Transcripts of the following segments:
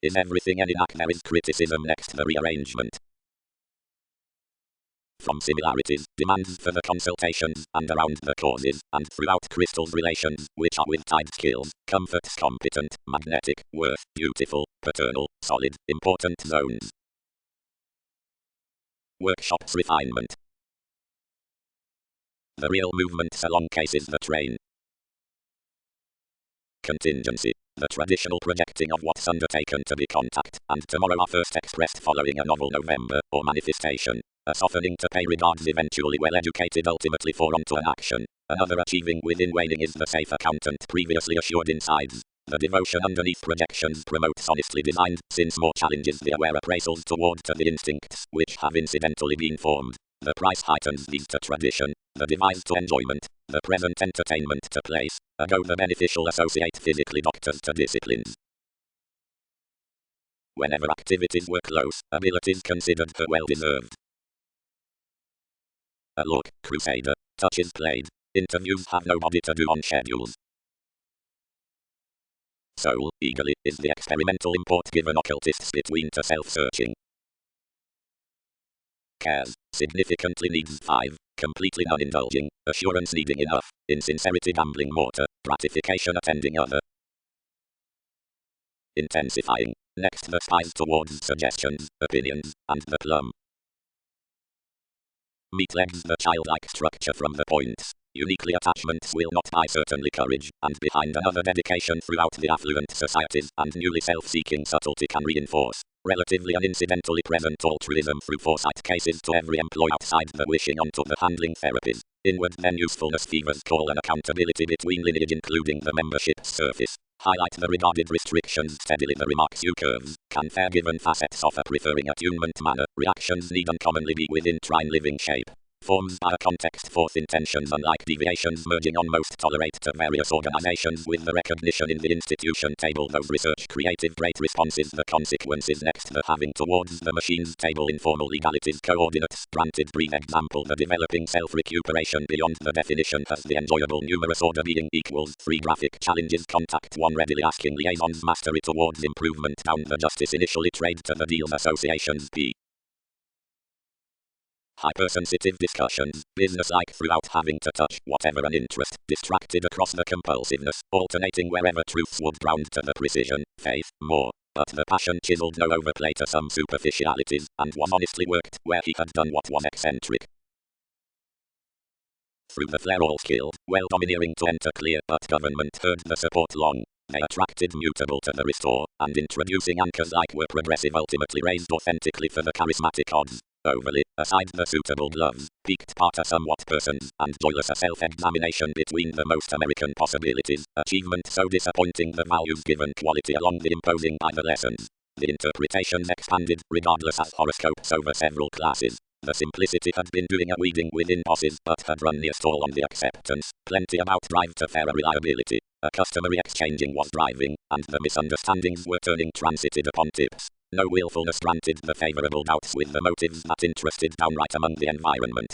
Is everything any knack? There is criticism next the rearrangement. From similarities, demands for the consultations, and around the causes, and throughout crystals relations, which are with tide skills, comforts competent, magnetic, worth, beautiful, paternal, solid, important zones. Workshops refinement. The real movement salon cases the train. Contingency. The traditional projecting of what's undertaken to be contact, and tomorrow are first expressed following a novel November, or manifestation. A softening to pay regards eventually well educated ultimately for onto an action. Another achieving within waning is the safe accountant previously assured insides. The devotion underneath projections promotes honestly designed, since more challenges the aware appraisals toward to the instincts, which have incidentally been formed. The price heightens these to tradition, the device to enjoyment, the present entertainment to place. Ago the beneficial associate physically doctors to disciplines. Whenever activities were close, abilities considered for well deserved. A look, crusader, touches played. Interviews have nobody to do on schedules. Soul, eagerly, is the experimental import given occultists between to self-searching. Cares, significantly needs 5, completely non-indulging, assurance needing enough, insincerity gambling mortar, gratification attending other. Intensifying, next the spies towards suggestions, opinions, and the plum. Meat legs the childlike structure from the points. Uniquely attachments will not buy certainly courage, and behind another dedication throughout the affluent societies, and newly self-seeking subtlety can reinforce. Relatively unincidentally present altruism through foresight cases to every employee outside the wishing onto the handling therapies. Inward then usefulness fevers call an accountability between lineage including the membership's surface. Highlight the regarded restrictions steadily the remarks you curves, can fair given facets offer preferring attunement manner, reactions need uncommonly be within trine living shape. Forms by a context forth intentions unlike deviations merging on most tolerate to various organizations with the recognition in the institution table those research creative great responses the consequences next the having towards the machines table informal legalities coordinates granted brief example the developing self-recuperation beyond the definition has the enjoyable numerous order being equals 3 graphic challenges contact 1 readily asking liaisons mastery towards improvement down the justice initially trade to the deals associations p. Hypersensitive discussions, business-like throughout having to touch whatever an interest, distracted across the compulsiveness, alternating wherever truths would ground to the precision, faith, more. But the passion chiseled no overplay to some superficialities, and was honestly worked where he had done what was eccentric. Through the flare all skilled, well domineering to enter clear, but government heard the support long. They attracted mutable to the restore, and introducing anchors like were progressive ultimately raised authentically for the charismatic odds. Overly, aside the suitable gloves, peaked parter somewhat persons, and joyless a self-examination between the most American possibilities, achievement so disappointing the values given quality along the imposing by the lessons. The interpretations expanded, regardless as horoscopes over several classes. The simplicity had been doing a weeding within bosses, but had run near stall on the acceptance, plenty about drive to fairer reliability. A customary exchanging was driving, and the misunderstandings were turning transited upon tips. No willfulness granted the favorable doubts with the motives that interested downright among the environment.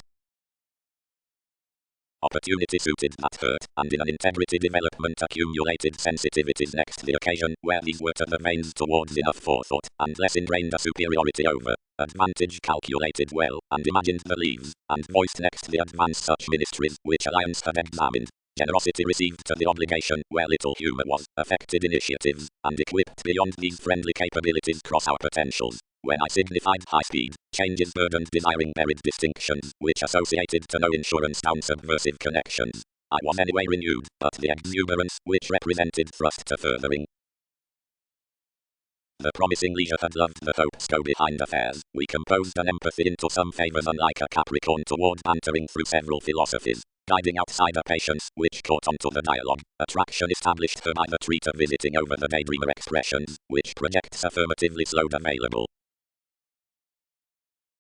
Opportunity suited that hurt, and in an integrity development accumulated sensitivities next the occasion, where these were to the veins towards enough forethought, and less ingrained a superiority over. Advantage calculated well, and imagined the leaves, and voiced next the advance such ministries, which Alliance had examined. Generosity received to the obligation, where little humour was, affected initiatives, and equipped beyond these friendly capabilities cross our potentials. When I signified high speed, changes burdened desiring buried distinctions, which associated to no insurance down subversive connections. I was anyway renewed, but the exuberance, which represented thrust to furthering. The promising leisure had loved the hopes go behind affairs. We composed an empathy into some favours unlike a Capricorn toward bantering through several philosophies. Guiding outsider patience, which caught onto the dialogue, attraction established her by the treat of visiting over the daydreamer expressions, which projects affirmatively slowed available.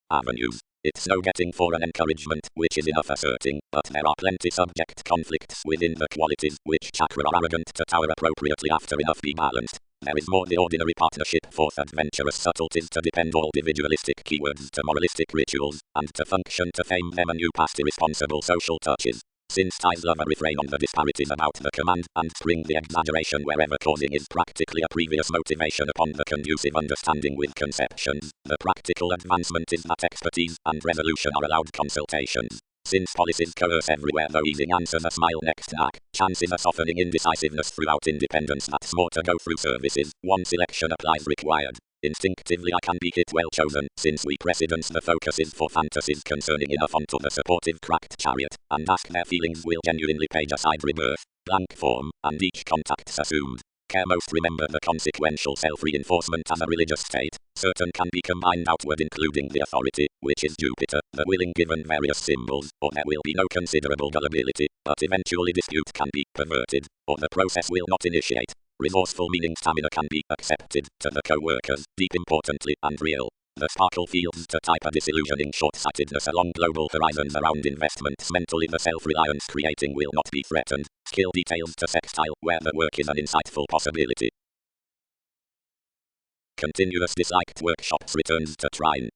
Avenues. It's no getting for an encouragement, which is enough asserting, but there are plenty subject conflicts within the qualities, which chakra are arrogant to tower appropriately after enough be balanced. There is more the ordinary partnership forth adventurous subtleties to depend all individualistic keywords to moralistic rituals, and to function to fame them a new past irresponsible social touches. Since ties love a refrain on the disparities about the command and spring the exaggeration wherever causing is practically a previous motivation upon the conducive understanding with conceptions. The practical advancement is that expertise and resolution are allowed consultations. Since policies coerce everywhere though easing answers a smile next knack, chances are softening indecisiveness throughout independence that's more to go through services, one selection applies required. Instinctively I can be hit well chosen, since we precedence the focus is for fantasies concerning enough onto the supportive cracked chariot, and ask their feelings will genuinely page aside rebirth, blank form, and each contact's assumed. Care most remember the consequential self-reinforcement as a religious state, certain can be combined outward including the authority, which is Jupiter, the willing given various symbols, or there will be no considerable gullibility, but eventually dispute can be perverted, or the process will not initiate. Resourceful meaning stamina can be accepted to the co-workers, deep importantly, and real. The sparkle feels to type a disillusioning short-sightedness along global horizons around investments. Mentally the self-reliance creating will not be threatened. Skill details to sextile, where the work is an insightful possibility. Continuous disliked workshops returns to trine.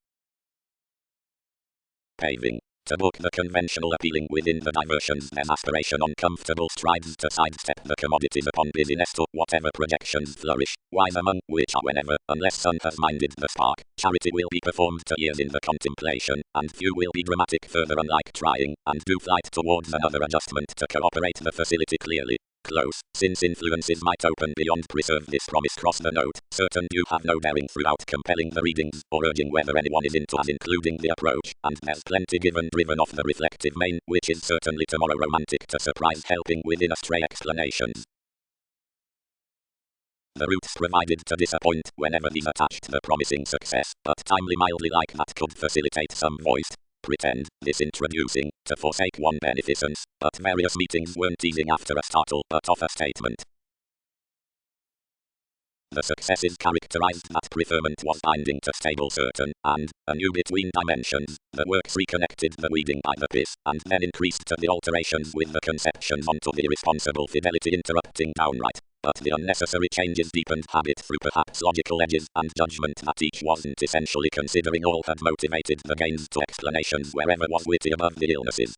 Paving. To book the conventional appealing within the diversions, there's aspiration on comfortable strides to sidestep the commodities upon busyness to whatever projections flourish, wise among which are whenever, unless sun has minded the spark, charity will be performed to ears in the contemplation, and few will be dramatic further unlike trying, and do flight towards another adjustment to cooperate the facility clearly. Close, since influences might open beyond preserve this promise cross the note, certain you have no daring throughout compelling the readings, or urging whether anyone is into as including the approach, and there's plenty given driven off the reflective main, which is certainly tomorrow romantic to surprise helping within astray explanations. The routes provided to disappoint whenever these attached the promising success, but timely mildly like that could facilitate some voiced pretend, this introducing, to forsake one beneficence, but various meetings weren't teasing after a startle but off a statement. The success is characterized that preferment was binding to stable certain, and, anew between dimensions, the works reconnected the weeding by the piss, and then increased to the alterations with the conceptions onto the irresponsible fidelity interrupting downright. But the unnecessary changes deepened habit through perhaps logical edges and judgment that each wasn't essentially considering all had motivated the gains to explanations wherever was witty above the illnesses.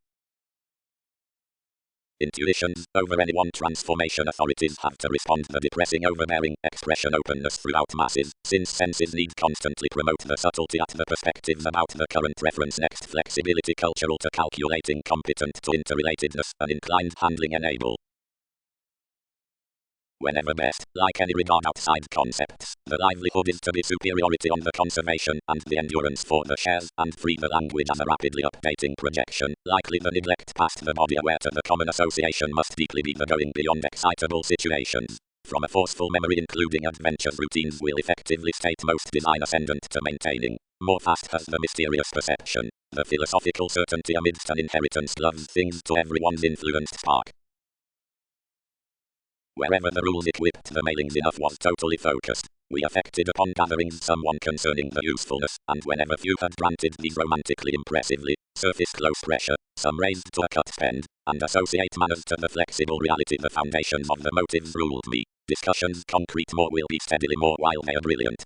Intuitions, over any one transformation authorities have to respond the depressing overbearing expression openness throughout masses, since senses need constantly promote the subtlety at the perspectives about the current reference next flexibility cultural to calculating competent to interrelatedness and inclined handling enable. Whenever best, like any regard outside concepts, the livelihood is to be superiority on the conservation and the endurance for the shares, and free the language as a rapidly updating projection, likely the neglect past the body aware to the common association must deeply be the going beyond excitable situations. From a forceful memory including adventures routines will effectively state most design ascendant to maintaining. More fast has the mysterious perception, the philosophical certainty amidst an inheritance loves things to everyone's influenced spark. Wherever the rules equipped the mailings enough was totally focused. We affected upon gatherings someone concerning the usefulness, and whenever few had granted these romantically impressively, surface close pressure, some raised to a cut spend, and associate manners to the flexible reality the foundations of the motives ruled me. Discussions concrete more will be steadily more while they are brilliant.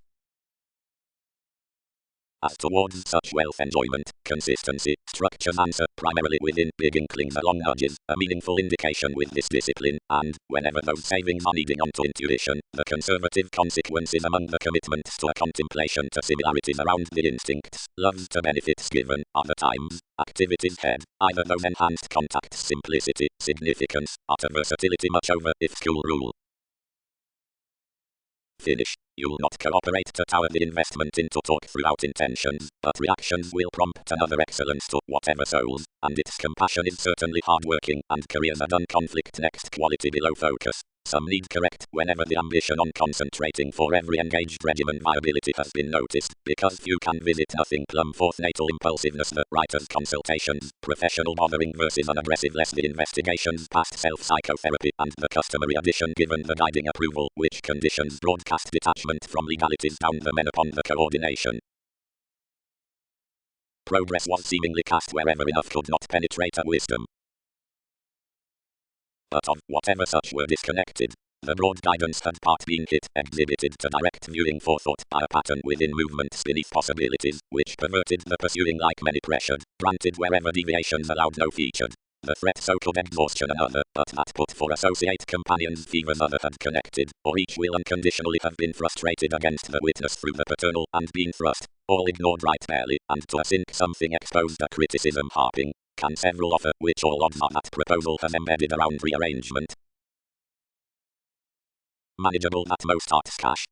As towards such wealth enjoyment, consistency, structures answer primarily within big inklings along nudges, a meaningful indication with this discipline, and, whenever those savings are needing onto intuition, the conservative consequences among the commitments to a contemplation to similarities around the instincts, loves to benefits given, are the times, activities head, either those enhanced contacts simplicity, significance, utter versatility much over if school rule. Finish. You'll not cooperate to tower the investment into talk throughout intentions, but reactions will prompt another excellence to whatever souls, and its compassion is certainly hard-working, and careers are done conflict next quality below focus. Some need correct whenever the ambition on concentrating for every engaged regimen viability has been noticed, because few can visit nothing plumb forth natal impulsiveness the writer's consultations, professional bothering versus unaggressive less the investigations past self-psychotherapy and the customary addition given the guiding approval which conditions broadcast detachment from legalities down the men upon the coordination. Progress was seemingly cast wherever enough could not penetrate a wisdom. But of whatever such were disconnected, the broad guidance had part been hit, exhibited to direct viewing forethought by a pattern within movements beneath possibilities, which perverted the pursuing like many pressured, granted wherever deviations allowed no featured. the threat so could exhaustion another, but that but for associate companions fevers other had connected, or each will unconditionally have been frustrated against the witness through the paternal, and been thrust, all ignored right barely, and to a sink something exposed a criticism harping, can several offer, which all odds are that proposal has embedded around rearrangement. Manageable at most arts cash.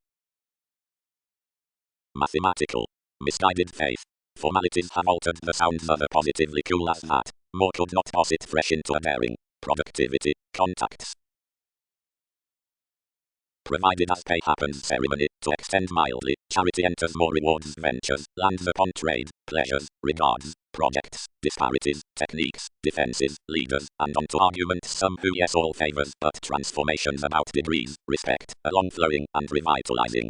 Mathematical. Misguided faith. Formalities have altered the sounds other positively cool as that. More could not toss it fresh into a daring. Productivity. Contacts. Provided as pay happens ceremony, to extend mildly, charity enters more rewards ventures, lands upon trade, pleasures, regards, projects, disparities, techniques, defenses, leaders, and onto arguments some who yes all favors, but transformations about degrees, respect, along flowing and revitalizing.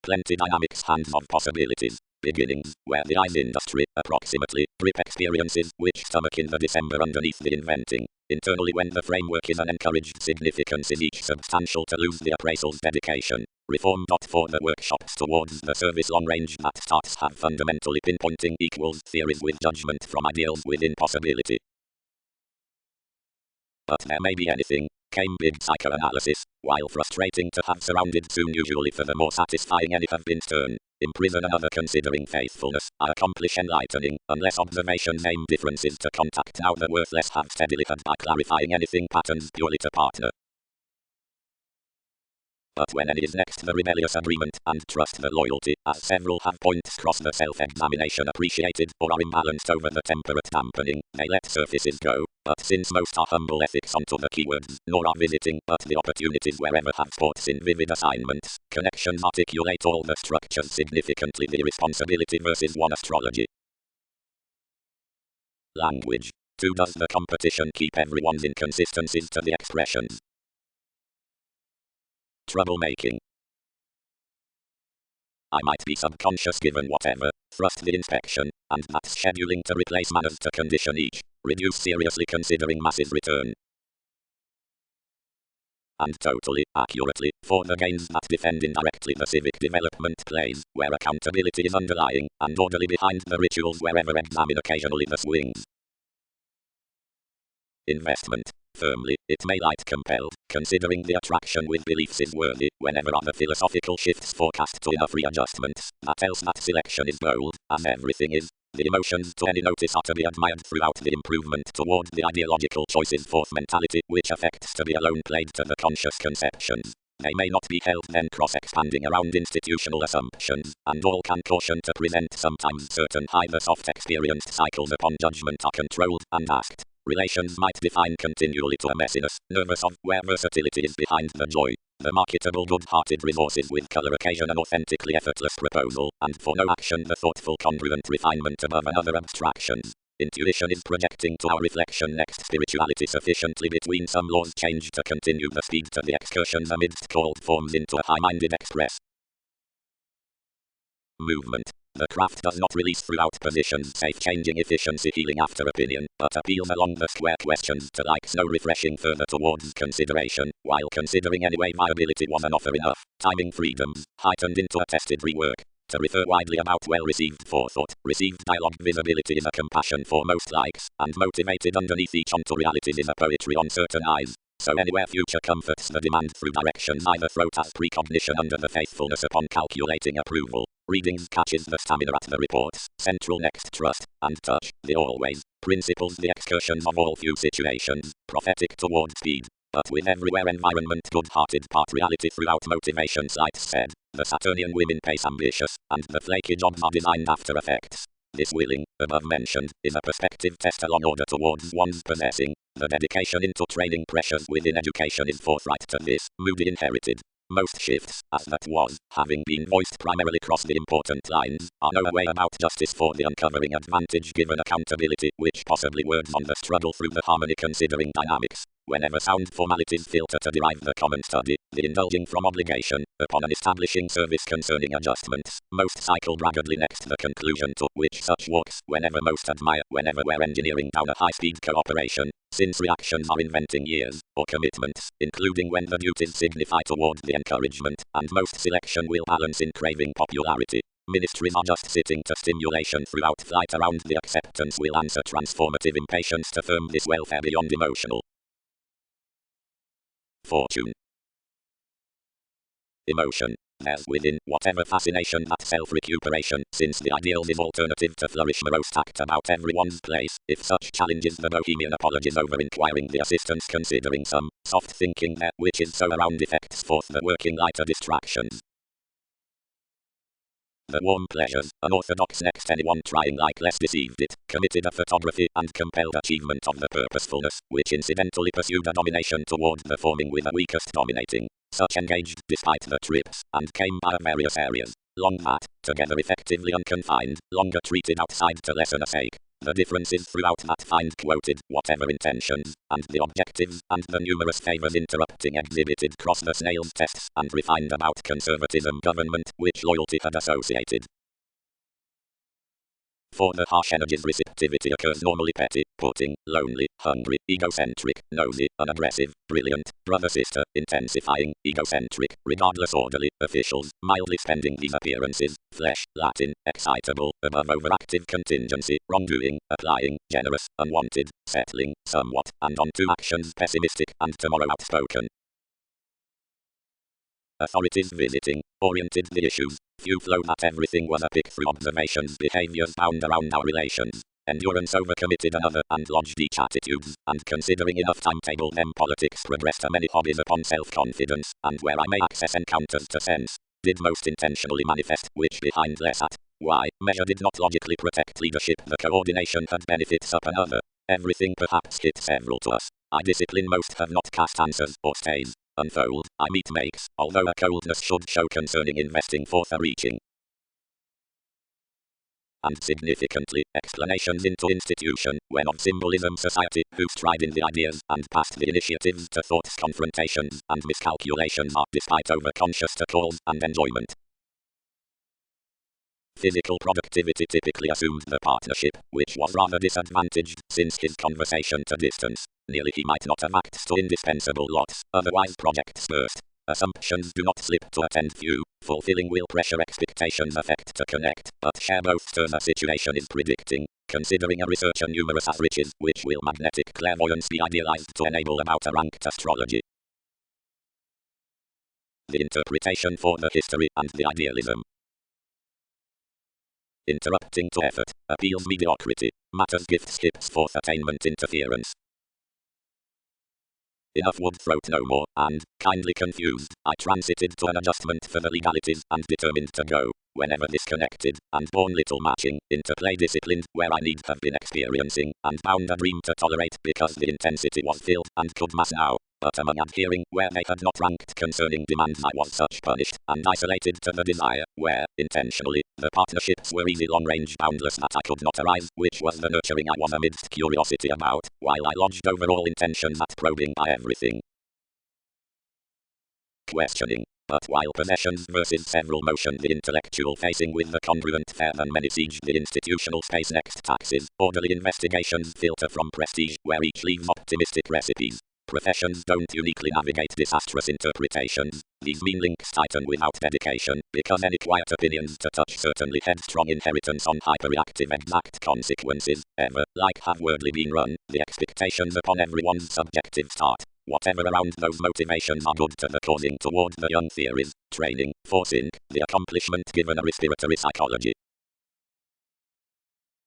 Plenty dynamics hands of possibilities. Beginnings, where the eyes industry, approximately, grip experiences, which stomach in the December underneath the inventing. Internally when the framework is an encouraged significance is each substantial to lose the appraisal's dedication. Reform. For the workshops towards the service long range that starts have fundamentally pinpointing equals theories with judgment from ideals within possibility. But there may be anything. Came big psychoanalysis, while frustrating to have surrounded soon usually for the more satisfying any have been stern. Imprison another considering faithfulness, I accomplish enlightening, unless observations aim differences to contact now the worthless have steadily had by clarifying anything patterns purely to partner. But when any is next the rebellious agreement and trust the loyalty, as several have points cross the self-examination appreciated or are imbalanced over the temperate dampening, they let surfaces go, but since most are humble ethics onto the keywords, nor are visiting but the opportunities wherever have sports in vivid assignments, connections articulate all the structures significantly the responsibility versus one astrology. Language. 2. Does the competition keep everyone's inconsistencies to the expressions? Troublemaking. I might be subconscious given whatever, thrust the inspection, and that's scheduling to replace manners to condition each, reduce seriously considering masses return. And totally, accurately, for the gains that defend indirectly the civic development plays, where accountability is underlying, and orderly behind the rituals wherever examine occasionally the swings. Investment. Firmly, it may light compelled, considering the attraction with beliefs is worthy, whenever other philosophical shifts forecast to enough readjustments, that else that selection is bold, as everything is. The emotions to any notice are to be admired throughout the improvement toward the ideological choices forth mentality, which affects to be alone played to the conscious conceptions. They may not be held then cross-expanding around institutional assumptions, and all can caution to present sometimes certain either soft experienced cycles upon judgment are controlled and asked. Relations might define continually to a messiness, nervous of where versatility is behind the joy. The marketable good-hearted resources with color occasion an authentically effortless proposal, and for no action the thoughtful congruent refinement above another abstractions. Intuition is projecting to our reflection next spirituality sufficiently between some laws change to continue the speed to the excursions amidst cold forms into a high-minded express. Movement. The craft does not release throughout positions safe changing efficiency healing after opinion, but appeals along the square questions to like so refreshing further towards consideration, while considering anyway viability was an offer enough, timing freedoms, heightened into a tested rework. To refer widely about well-received forethought, received dialogue visibility is a compassion for most likes, and motivated underneath each onto realities is a poetry on certain eyes. So anywhere future comforts the demand through directions either throat as precognition under the faithfulness upon calculating approval. Readings catches the stamina at the reports, central next trust, and touch, the always, principles the excursions of all few situations, prophetic toward speed. But with everywhere environment good-hearted part reality throughout motivation sites said, the Saturnian women pace ambitious, and the flaky jobs are designed after effects. This willing, above mentioned, is a perspective test along order towards one's possessing. The dedication into training pressures within education is forthright to this, moody inherited. Most shifts, as that was, having been voiced primarily cross the important lines, are no way about justice for the uncovering advantage given accountability, which possibly words on the struggle through the harmony considering dynamics. Whenever sound formalities filter to derive the common study, the indulging from obligation, upon an establishing service concerning adjustments, most cycle raggedly next the conclusion to which such walks, whenever most admire, whenever we're engineering down a high-speed cooperation, since reactions are inventing years, or commitments, including when the duties signify toward the encouragement, and most selection will balance in craving popularity. ministries are just sitting to stimulation throughout flight around the acceptance will answer transformative impatience to firm this welfare beyond emotional. Fortune. Emotion. There's within whatever fascination that self-recuperation, since the ideals is alternative to flourish morose tact about everyone's place, if such challenges the bohemian apologies over inquiring the assistance considering some soft thinking there, which is so around effects forth the working lighter distractions. The warm pleasures, unorthodox next anyone trying like less deceived it, committed a photography and compelled achievement of the purposefulness, which incidentally pursued a domination toward the forming with the weakest dominating. Such engaged, despite the trips, and came by various areas. Long that, together effectively unconfined, longer treated outside to lessen a sake. The differences throughout that find quoted, whatever intentions, and the objectives, and the numerous favors interrupting exhibited cross the snail's tests, and refined about conservatism government, which loyalty had associated. For the harsh energies receptivity occurs normally petty, putting, lonely, hungry, egocentric, nosy, unaggressive, brilliant, brother-sister, intensifying, egocentric, regardless orderly, officials, mildly spending these appearances, flesh, Latin, excitable, above overactive contingency, wrongdoing, applying, generous, unwanted, settling, somewhat, and on to actions pessimistic, and tomorrow outspoken. Authorities visiting, oriented the issues, few flow that everything was a pick through observations behaviors bound around our relations, endurance overcommitted another and lodged each attitudes, and considering enough timetable them politics progressed a many hobbies upon self-confidence, and where I may access encounters to sense, did most intentionally manifest, which behind less at, why, measure did not logically protect leadership the coordination had benefits up another, everything perhaps hit several to us, I discipline most have not cast answers or stays. Unfold, I meet makes, although a coldness should show concerning investing forth a reaching. And significantly, explanations into institution, when of symbolism society, who stride in the ideas, and past the initiatives to thoughts confrontations, and miscalculations are, despite overconscious to cause, and enjoyment. Physical productivity typically assumed the partnership, which was rather disadvantaged, since his conversation to distance. Nearly he might not have acts to indispensable lots, otherwise projects burst. Assumptions do not slip to attend few, fulfilling will pressure expectations affect to connect, but share both stirs a situation is predicting, considering a researcher numerous as riches, which will magnetic clairvoyance be idealized to enable about a ranked astrology. The interpretation for the history and the idealism. Interrupting to effort, appeals mediocrity, matters gift skips forth attainment interference. Enough would throat no more, and, kindly confused, I transited to an adjustment for the legalities, and determined to go, whenever disconnected, and born little matching, into play disciplined, where I need have been experiencing, and bound a dream to tolerate, because the intensity was filled, and could mass now. But among adhering, where they had not ranked concerning demands I was such punished, and isolated to the desire, where, intentionally, the partnerships were easy long-range boundless that I could not arise, which was the nurturing I was amidst curiosity about, while I lodged over all intentions at probing by everything. Questioning. But while possessions versus several motion the intellectual facing with the congruent fair than many siege the institutional space next taxes, orderly investigations filter from prestige, where each leaves optimistic recipes. Professions don't uniquely navigate disastrous interpretations. These mean links tighten without dedication, because any quiet opinions to touch certainly headstrong inheritance on hyperreactive exact consequences, ever, like have wordly been run, the expectations upon everyone's subjective start. Whatever around those motivations are good to the causing toward the young theories, training, forcing, the accomplishment given a respiratory psychology.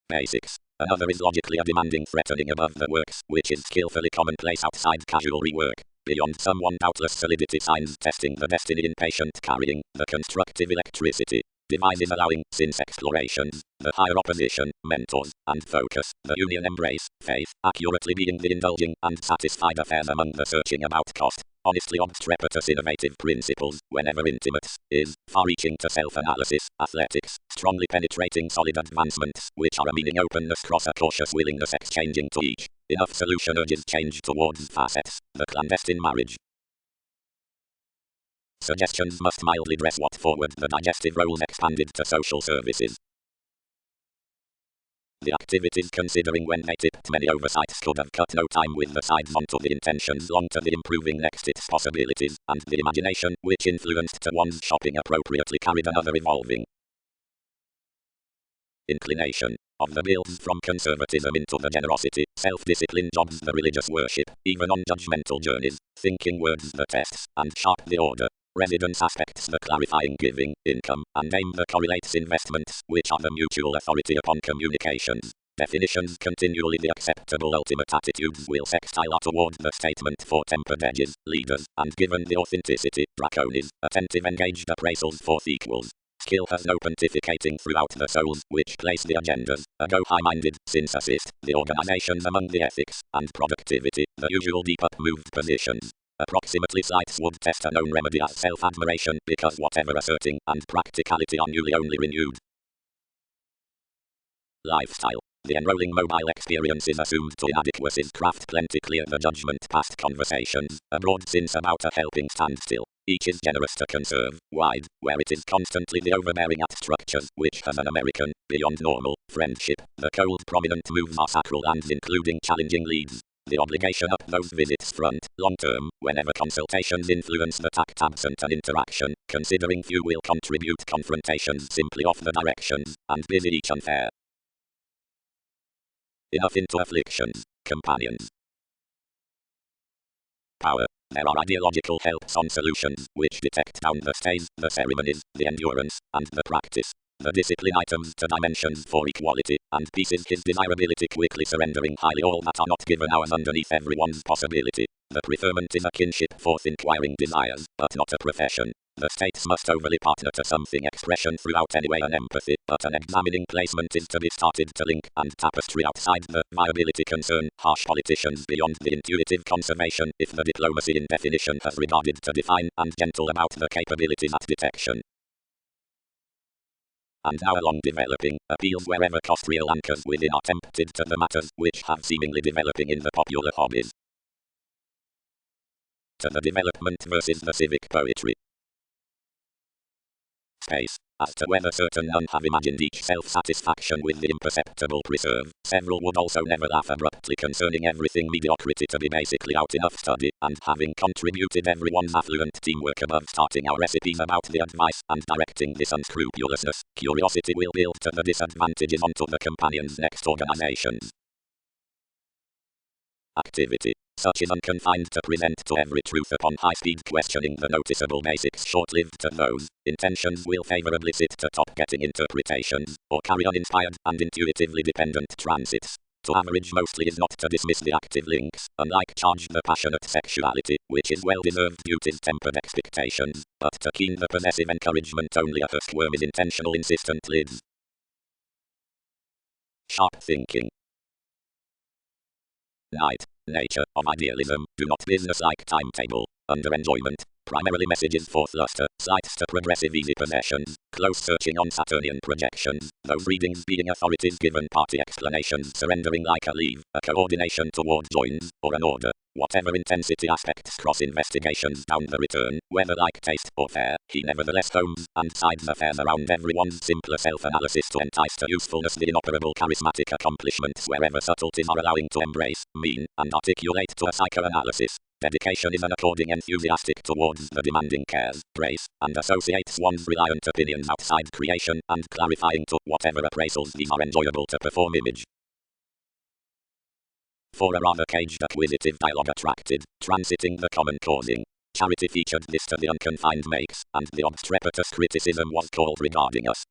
Basics. Another is logically a demanding threatening above the works, which is skillfully commonplace outside casual rework. Beyond someone doubtless solidity signs testing the destiny in patient carrying, the constructive electricity. Devices allowing, since explorations, the higher opposition, mentors, and focus, the union embrace, faith, accurately being the indulging and satisfied affairs among the searching about cost. Honestly obstreperous innovative principles, whenever intimates, is, far-reaching to self-analysis, athletics, strongly penetrating solid advancements, which are a meaning openness cross a cautious willingness exchanging to each. Enough solution urges change towards facets, the clandestine marriage. Suggestions must mildly dress what forward the digestive roles expanded to social services. The activities considering when they tipped many oversights could have cut no time with the sides onto the intentions long to the improving next its possibilities, and the imagination which influenced to one's shopping appropriately carried another evolving. inclination of the builds from conservatism into the generosity, self-discipline jobs the religious worship, even on judgmental journeys, thinking words the tests, and sharp the order. Residence aspects the clarifying giving, income, and aim the correlates investments, which are the mutual authority upon communications. Definitions continually the acceptable ultimate attitudes will sextile toward the statement for tempered edges, leaders, and given the authenticity, draconis, attentive engaged appraisals forth equals. Skill has no pontificating throughout the souls, which place the agendas, go high-minded, since assist, the organizations among the ethics, and productivity, the usual deep up-moved positions. Approximately sites would test a known remedy as self-admiration, because whatever asserting, and practicality are newly only renewed. Lifestyle. The enrolling mobile experience is assumed to inadequacies craft plenty clear the judgment past conversations, abroad since about a helping standstill. Each is generous to conserve, wide, where it is constantly the overbearing at structures, which has an American, beyond normal, friendship. The cold prominent moves are sacral lands including challenging leads. The obligation up those visits front, long term, whenever consultations influence the tact absent an interaction, considering few will contribute confrontations simply off the directions, and busy each unfair. Enough into afflictions, companions. Power. There are ideological helps on solutions, which detect down the stays, the ceremonies, the endurance, and the practice. The discipline items to dimensions for equality, and peace is his desirability quickly surrendering highly all that are not given ours underneath everyone's possibility. The preferment is a kinship forth inquiring desires, but not a profession. The states must overly partner to something expression throughout anyway an empathy, but an examining placement is to be started to link and tapestry outside the viability concern, harsh politicians beyond the intuitive conservation, if the diplomacy in definition has regarded to define, and gentle about the capabilities at detection. And now along developing, appeals wherever cost real anchors within are tempted to the matters, which have seemingly developing in the popular hobbies. To the development versus the civic poetry. Space. As to whether certain none have imagined each self-satisfaction with the imperceptible preserve, several would also never laugh abruptly concerning everything mediocrity to be basically out enough study, and having contributed everyone's affluent teamwork above starting our recipes about the advice, and directing this unscrupulousness, curiosity will build to the disadvantages onto the companions' next organizations. Activity. Such is unconfined to present to every truth upon high-speed questioning the noticeable basics short-lived to those. Intentions will favorably sit to top-getting interpretations, or carry uninspired and intuitively dependent transits. To average mostly is not to dismiss the active links, unlike charge the passionate sexuality, which is well-deserved beauty's tempered expectations, but to keen the possessive encouragement only a earthworm is intentional insistent lids. Sharp thinking. Night. Nature of idealism, do not business-like timetable, under enjoyment, primarily messages forth luster, sights to progressive easy possessions, close searching on Saturnian projections, those readings being authorities given party explanations surrendering like a leave, a coordination toward joins, or an order. Whatever intensity aspects cross investigations down the return, whether like taste or fare, he nevertheless combs and sides affairs around everyone's simpler self-analysis to entice to usefulness the inoperable charismatic accomplishments wherever subtleties are allowing to embrace, mean, and articulate to a psychoanalysis. Dedication is an according enthusiastic towards the demanding cares, praise, and associates one's reliant opinions outside creation, and clarifying to whatever appraisals these are enjoyable to perform image. For a rather caged acquisitive dialogue attracted, transiting the common causing. Charity featured this to the unconfined makes, and the obstreperous criticism was called regarding us.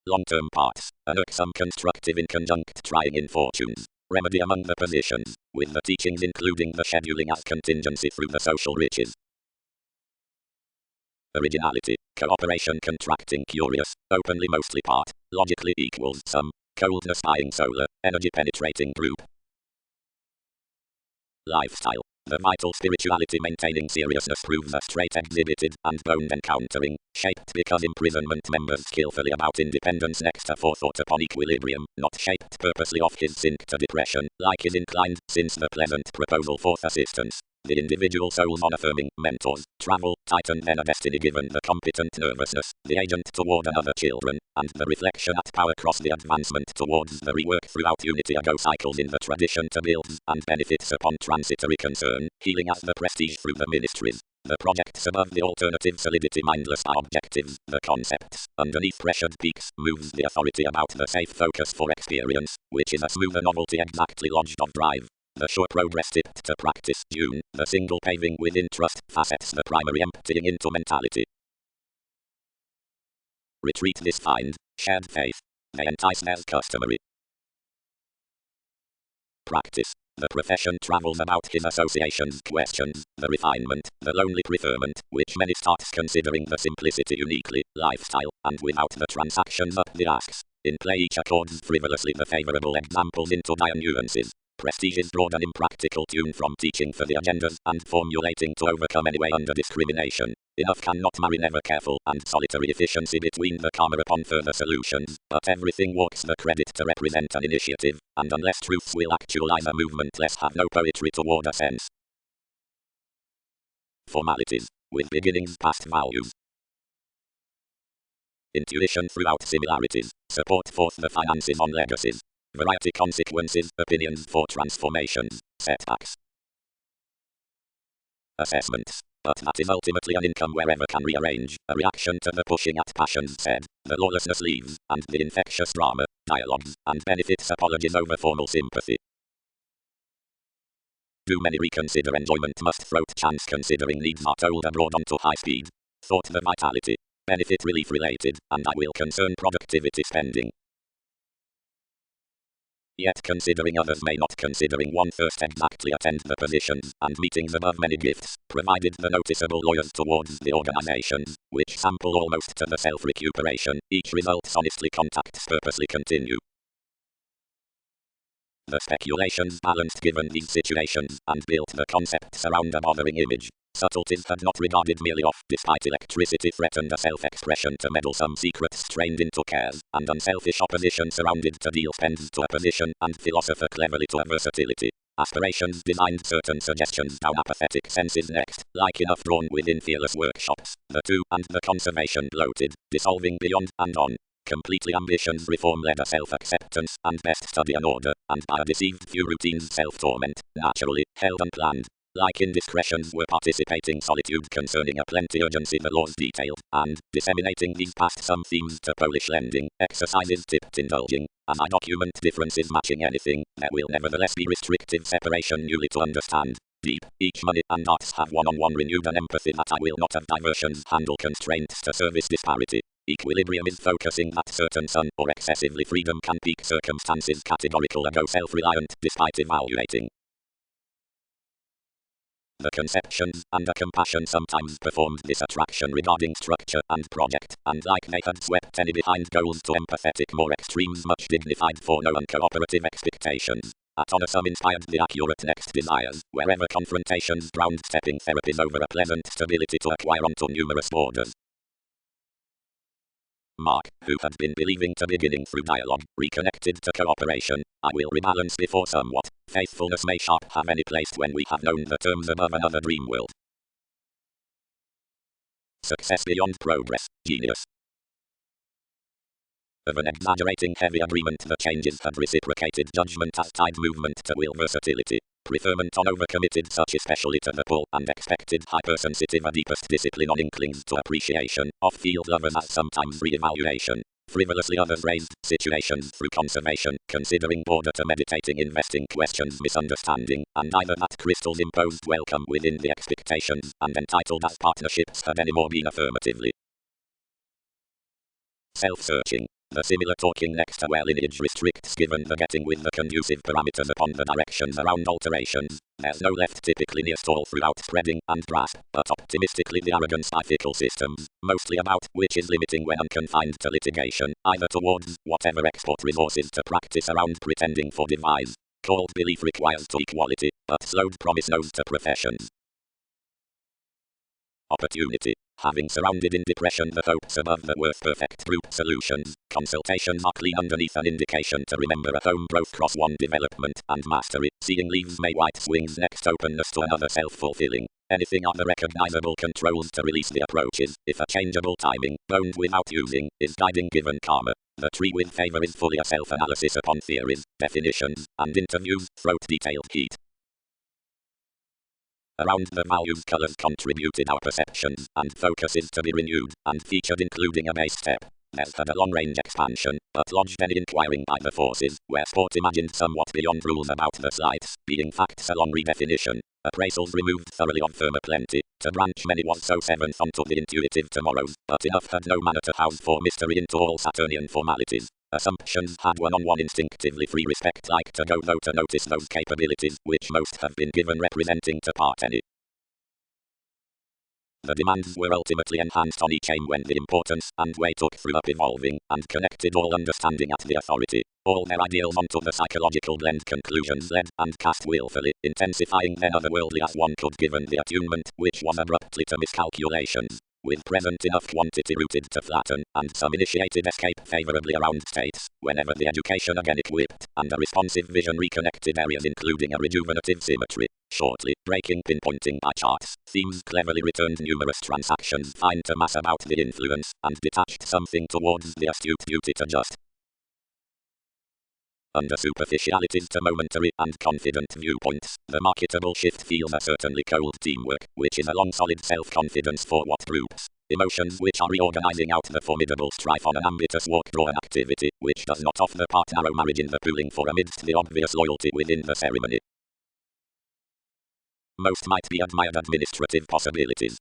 Long-term parts, an irksome constructive inconjunct trying in fortunes. Remedy among the positions, with the teachings including the scheduling as contingency through the social riches. Originality, cooperation contracting curious, openly mostly part, logically equals some, coldness buying solar, energy penetrating group. Lifestyle. The vital spirituality maintaining seriousness proves a straight exhibited and boned encountering, shaped because imprisonment members skillfully about independence next to forethought upon equilibrium, not shaped purposely off his sink to depression, like is inclined, since the pleasant proposal forth assistance. The individual souls on affirming, mentors, travel, tighten then a destiny given the competent nervousness, the agent toward another children, and the reflection at power cross the advancement towards the rework throughout unity ago cycles in the tradition to builds and benefits upon transitory concern, healing as the prestige through the ministries. The projects above the alternative solidity mindless are objectives, the concepts, underneath pressured peaks, moves the authority about the safe focus for experience, which is a smoother novelty exactly lodged of drive. The sure progress tipped to practice, June, the single paving within trust, facets the primary emptying into mentality. Retreat this find, shared faith. They entice as customary. Practice. The profession travels about his associations, questions, the refinement, the lonely preferment, which many starts considering the simplicity uniquely, lifestyle, and without the transactions up the asks. In play each accords frivolously the favorable examples into dire nuances. Prestige is broad and impractical tune from teaching for the agendas and formulating to overcome any way under discrimination. Enough cannot marry never careful and solitary efficiency between the karma upon further solutions, but everything walks the credit to represent an initiative, and unless truths will actualize a movement let's have no poetry toward a sense. Formalities, with beginnings past values. Intuition throughout similarities, support forth the finances on legacies. Variety consequences, opinions for transformations, setbacks. Assessments. But that is ultimately an income wherever can rearrange, a reaction to the pushing at passions said, the lawlessness leaves, and the infectious drama, dialogues, and benefits apologies over formal sympathy. Do many reconsider enjoyment must throat chance considering needs are told abroad onto high speed. Thought the vitality. Benefit relief related, and I will concern productivity spending. Yet considering others may not considering one first exactly attend the positions and meetings above many gifts, provided the noticeable lawyers towards the organizations, which sample almost to the self-recuperation, each results honestly contacts purposely continue. The speculations balanced given these situations, and built the concepts around a bothering image. Subtleties had not regarded merely off, despite electricity threatened a self-expression to meddlesome secrets strained into cares, and unselfish opposition surrounded to deal spends to a position, and philosopher cleverly to a versatility. Aspirations designed certain suggestions down apathetic senses next, like enough drawn within fearless workshops, the two, and the conservation bloated, dissolving beyond, and on. Completely ambitions reform led a self-acceptance, and best study and order, and by a deceived few routines self-torment, naturally, held unplanned. Like indiscretions were participating solitude concerning a plenty urgency the laws detailed, and, disseminating these past some themes to Polish lending, exercises tipped indulging. As I document differences matching anything, there will nevertheless be restrictive separation newly to understand. Deep, each money and arts have one-on-one renewed an empathy that I will not have diversions handle constraints to service disparity. Equilibrium is focusing that certain sun or excessively freedom can peak circumstances categorical ago self-reliant despite evaluating. The conceptions and a compassion sometimes performed this attraction regarding structure and project, and like they had swept any behind goals to empathetic more extremes much dignified for no uncooperative expectations. At honor some inspired the accurate next desires, wherever confrontations drowned stepping therapies over a pleasant stability to acquire onto numerous borders. Mark, who had been believing to beginning through dialogue, reconnected to cooperation. I will rebalance before somewhat. Faithfulness may sharp have any place when we have known the terms above another dream world. Success beyond progress, genius. Of an exaggerating heavy agreement the changes had reciprocated judgment as tide movement to will versatility. Preferment on overcommitted such especially to the pull and expected hypersensitive a deepest discipline on inklings to appreciation, off-field lovers as sometimes re-evaluation. Frivolously others raised situations through conservation, considering border to meditating investing questions misunderstanding, and either that crystals imposed welcome within the expectations, and entitled as partnerships had any more been affirmatively. Self-searching. The similar talking next to where lineage restricts given the getting with the conducive parameters upon the directions around alterations. There's no left typically near stall throughout spreading and grasp, but optimistically the arrogance by fickle systems, mostly about, which is limiting when unconfined to litigation, either towards, whatever export resources to practice around pretending for devise. Called belief requires to equality, but slowed promise knows to professions. Opportunity. Having surrounded in depression the hopes above the worth perfect group solutions, consultations are clean underneath an indication to remember a home growth cross one development and mastery, seeing leaves may white swings next openness to another self-fulfilling. Anything are the recognizable controls to release the approaches, if a changeable timing, boned without using, is guiding given karma. The tree with favor is fully a self-analysis upon theories, definitions, and interviews, throat detailed heat. Around the values colors contributed our perceptions, and focus is to be renewed, and featured including a base step. There's had a long-range expansion, but lodged any inquiring by the forces, where sport imagined somewhat beyond rules about the slights, being facts a long redefinition. Appraisals removed thoroughly of firmer plenty, to branch many was so seventh onto the intuitive tomorrows, but enough had no manner to house for mystery into all Saturnian formalities. Assumptions had one-on-one instinctively free respect like to go though to notice those capabilities, which most have been given representing to part any. The demands were ultimately enhanced on each aim when the importance and weight took through up evolving, and connected all understanding at the authority. All their ideals onto the psychological blend conclusions led, and cast willfully, intensifying then otherworldly as one could given the attunement, which was abruptly to miscalculations. With present enough quantity rooted to flatten, and some initiated escape favourably around states, whenever the education again equipped, and a responsive vision reconnected areas including a rejuvenative symmetry. Shortly, breaking pinpointing by charts, themes cleverly returned numerous transactions fine to mass about the influence, and detached something towards the astute duty to just. Under superficialities to momentary and confident viewpoints, the marketable shift feels a certainly cold teamwork, which is a long solid self-confidence for what groups. Emotions which are reorganizing out the formidable strife on an ambitious walk-drawn activity, which does not offer the part narrow marriage in the pooling for amidst the obvious loyalty within the ceremony. Most might be admired administrative possibilities.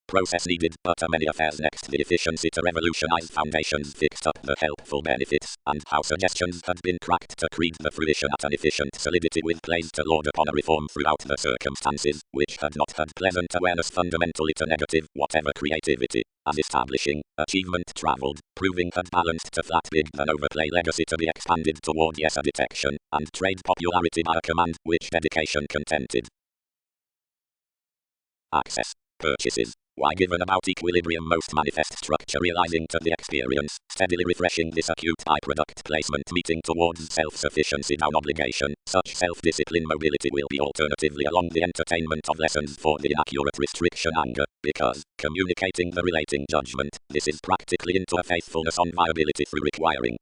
Process needed, but many affairs next the efficiency to revolutionize foundations fixed up the helpful benefits, and how suggestions had been cracked to create the fruition at an efficient solidity with plays to lord upon a reform throughout the circumstances, which had not had pleasant awareness fundamentally to negative, whatever creativity, as establishing, achievement travelled, proving had balanced to flat big than overplay legacy to be expanded toward yes a detection, and trade popularity by a command, which dedication contented. Access. Purchases. Why given about equilibrium most manifest structure realizing to the experience, steadily refreshing this acute byproduct placement meeting towards self-sufficiency down obligation, such self-discipline mobility will be alternatively along the entertainment of lessons for the inaccurate restriction anger, because, communicating the relating judgment, this is practically into a faithfulness on viability through requiring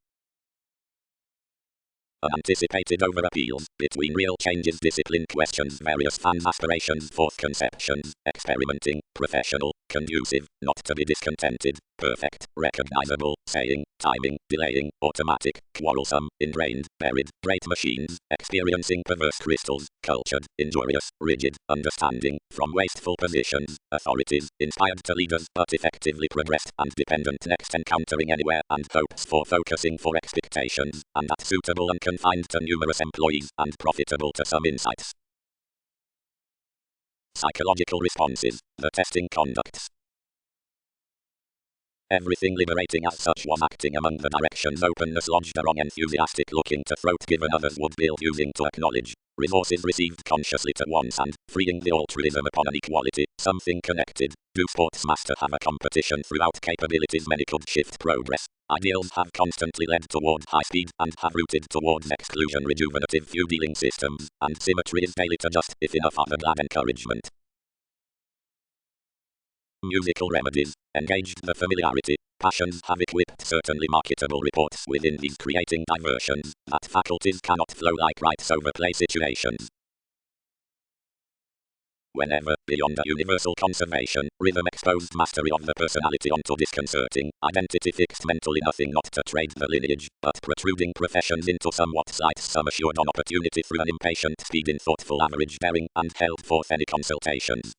unanticipated over-appeals, between real changes discipline questions various fans' aspirations forth conceptions, experimenting, professional, conducive, not to be discontented, perfect, recognizable, saying, timing, delaying, automatic, quarrelsome, ingrained, buried, great machines, experiencing perverse crystals, cultured, injurious, rigid, understanding, from wasteful positions, authorities, inspired to leaders but effectively progressed and dependent next encountering anywhere and hopes for focusing for expectations, and that suitable and confined to numerous employees and profitable to some insights. Psychological responses, the testing conducts. Everything liberating as such was acting among the directions openness lodged a wrong enthusiastic looking to throat given others would build using to acknowledge. Resources received consciously to once and, freeing the altruism upon an equality, something connected. Do sportsmaster have a competition throughout capabilities many could shift progress. Ideals have constantly led toward high speed and have rooted towards exclusion rejuvenative few dealing systems, and symmetry is daily to just, if enough are the glad encouragement. Musical remedies, engaged the familiarity, passions have equipped certainly marketable reports within these creating diversions, that faculties cannot flow like rights overplay situations. Whenever, beyond a universal conservation, rhythm exposed mastery of the personality onto disconcerting, identity fixed mentally nothing not to trade the lineage, but protruding professions into somewhat slight some assured on opportunity through an impatient speed in thoughtful average bearing, and held forth any consultations.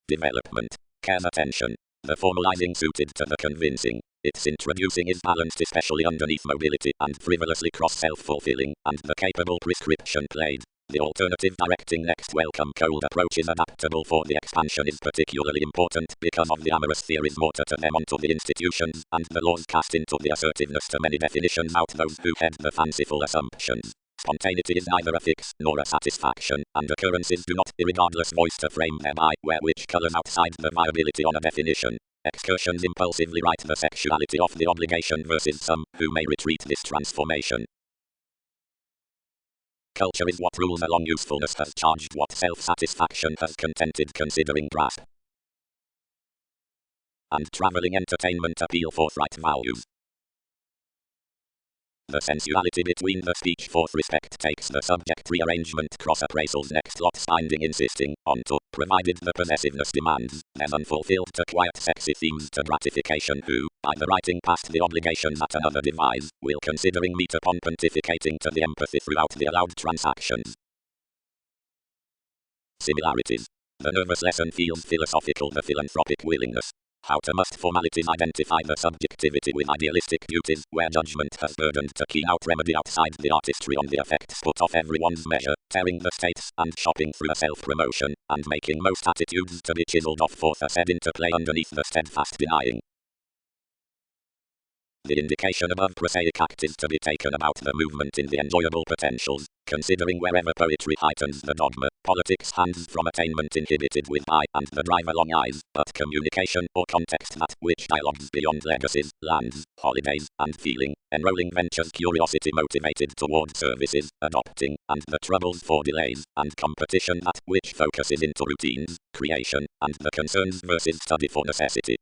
Development. Cares attention. The formalizing suited to the convincing. Its introducing is balanced especially underneath mobility and frivolously cross-self-fulfilling, and the capable prescription played. The alternative directing next welcome cold approach is adaptable for the expansion is particularly important because of the amorous theories mortar to them onto the institutions, and the laws cast into the assertiveness to many definitions out those who head the fanciful assumptions. Spontaneity is neither a fix nor a satisfaction, and occurrences do not, irregardless voice to frame thereby, where which colors outside the viability on a definition. Excursions impulsively write the sexuality of the obligation versus some, who may retreat this transformation. Culture is what rules along usefulness has charged what self-satisfaction has contented considering grasp. And traveling entertainment appeal forthright values. The sensuality between the speech forth respect takes the subject rearrangement cross appraisal's next lot finding insisting on to, provided the possessiveness demands, then unfulfilled to quiet sexy themes to gratification who, either writing past the obligation that another devise, will considering meet upon pontificating to the empathy throughout the allowed transactions. Similarities. The nervous lesson feels philosophical, the philanthropic willingness. How to must formalities identify the subjectivity with idealistic duties, where judgment has burdened to keen out remedy outside the artistry on the effects put off everyone's measure, tearing the states and shopping through a self-promotion, and making most attitudes to be chiseled off forth a set into play underneath the steadfast denying. The indication above prosaic act is to be taken about the movement in the enjoyable potentials, considering wherever poetry heightens the dogma, politics hands from attainment inhibited with eye and the drive along eyes, but communication or context that which dialogues beyond legacies, lands, holidays, and feeling, enrolling ventures curiosity motivated toward services, adopting, and the troubles for delays, and competition that which focuses into routines, creation, and the concerns versus study for necessity.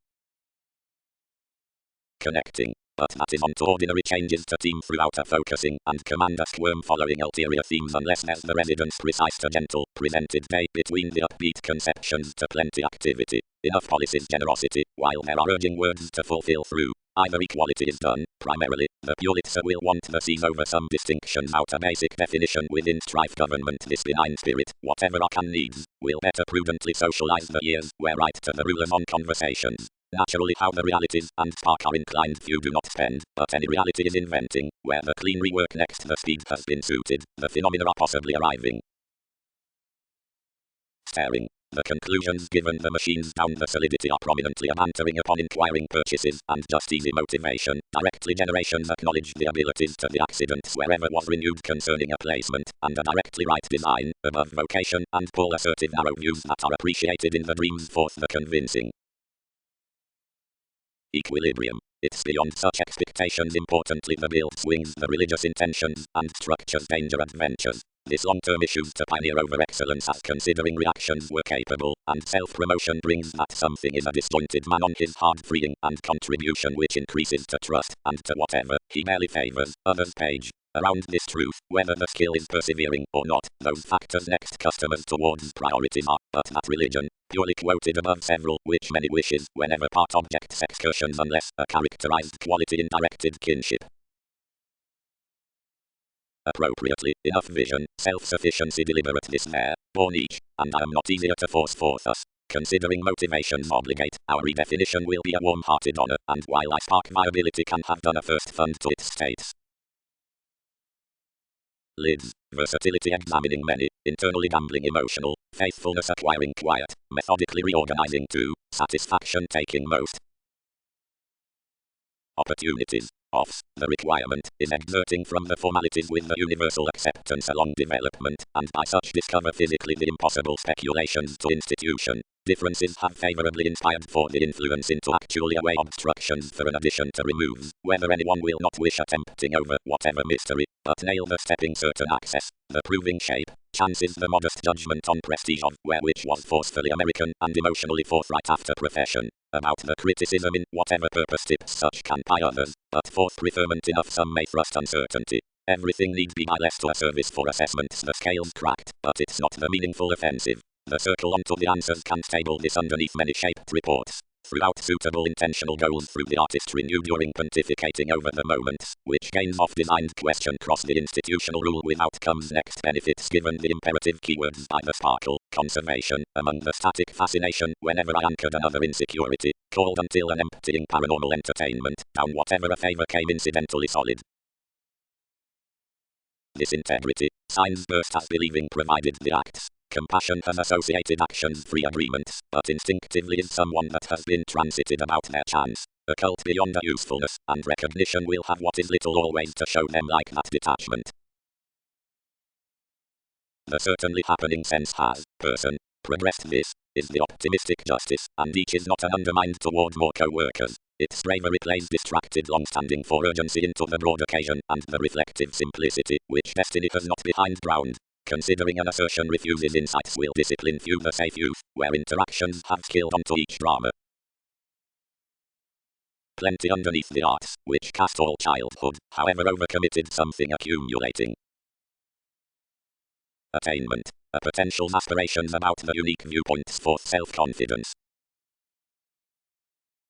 Connecting. But that is on to ordinary changes to team throughout a focusing and command a squirm following ulterior themes unless there's the residence precise to gentle, presented day between the upbeat conceptions to plenty activity, enough policies generosity, while there are urging words to fulfill through. Either equality is done, primarily, the Pulitzer will want the seize over some distinctions out a basic definition within strife government this benign spirit, whatever our can needs, will better prudently socialize the years, where right to the rulers on conversations. Naturally how the realities and spark are inclined few do not spend, but any reality is inventing, where the clean rework next the speed has been suited, the phenomena are possibly arriving. Staring. The conclusions given the machines down the solidity are prominently bantering upon inquiring purchases and just easy motivation. Directly generations acknowledge the abilities to the accidents wherever was renewed concerning a placement, and a directly right design, above vocation, and pull assertive narrow views that are appreciated in the dreams forth the convincing. Equilibrium. It's beyond such expectations importantly the build swings the religious intentions and structures danger adventures. This long-term issues to pioneer over excellence as considering reactions were capable, and self-promotion brings that something is a disjointed man on his hard freeing and contribution which increases to trust, and to whatever he merely favors others page. Around this truth, whether the skill is persevering or not, those factors next customers towards priorities are, but that religion, purely quoted above several, which many wishes, whenever part objects excursions unless a characterized quality in directed kinship. Appropriately, enough vision, self-sufficiency deliberate this there, born each, and I am not easier to force forth us. Considering motivations obligate, our redefinition will be a warm-hearted honor, and while I spark viability can have done a first fund to its states. Lids. Versatility examining many, internally gambling emotional, faithfulness acquiring quiet, methodically reorganizing to, satisfaction taking most. Opportunities. Offs. The requirement is exerting from the formalities with the universal acceptance along development, and by such discover physically the impossible speculations to institution. Differences have favorably inspired for the influence into actually away obstructions for an addition to removes, whether anyone will not wish attempting over whatever mystery, but nail the stepping certain access, the proving shape, chances the modest judgment on prestige of where which was forcefully American and emotionally forthright after profession, about the criticism in whatever purpose tips such can by others, but forth preferment enough some may thrust uncertainty. Everything need be by less to a service for assessments the scales cracked, but it's not the meaningful offensive. The circle onto the answers can't table this underneath many shaped reports. Throughout suitable intentional goals through the artist renewed during pontificating over the moments, which gains off designed question cross the institutional rule with outcomes next benefits given the imperative keywords by the sparkle, conservation, among the static fascination whenever I anchored another insecurity, called until an emptying paranormal entertainment, down whatever a favor came incidentally solid. This integrity, signs burst as believing provided the acts. Compassion has associated actions-free agreements, but instinctively is someone that has been transited about their chance. A cult beyond a usefulness, and recognition will have what is little always to show them like that detachment. The certainly happening sense has, person, progressed this, is the optimistic justice, and each is not an undermined toward more co-workers. Its bravery plays distracted long-standing for urgency into the broad occasion, and the reflective simplicity, which destiny has not behind ground. Considering an assertion refuses insights will discipline few the safe youth, where interactions have killed onto each drama. Plenty underneath the arts, which cast all childhood, however overcommitted something accumulating. Attainment. A potential's aspirations about the unique viewpoints for self-confidence.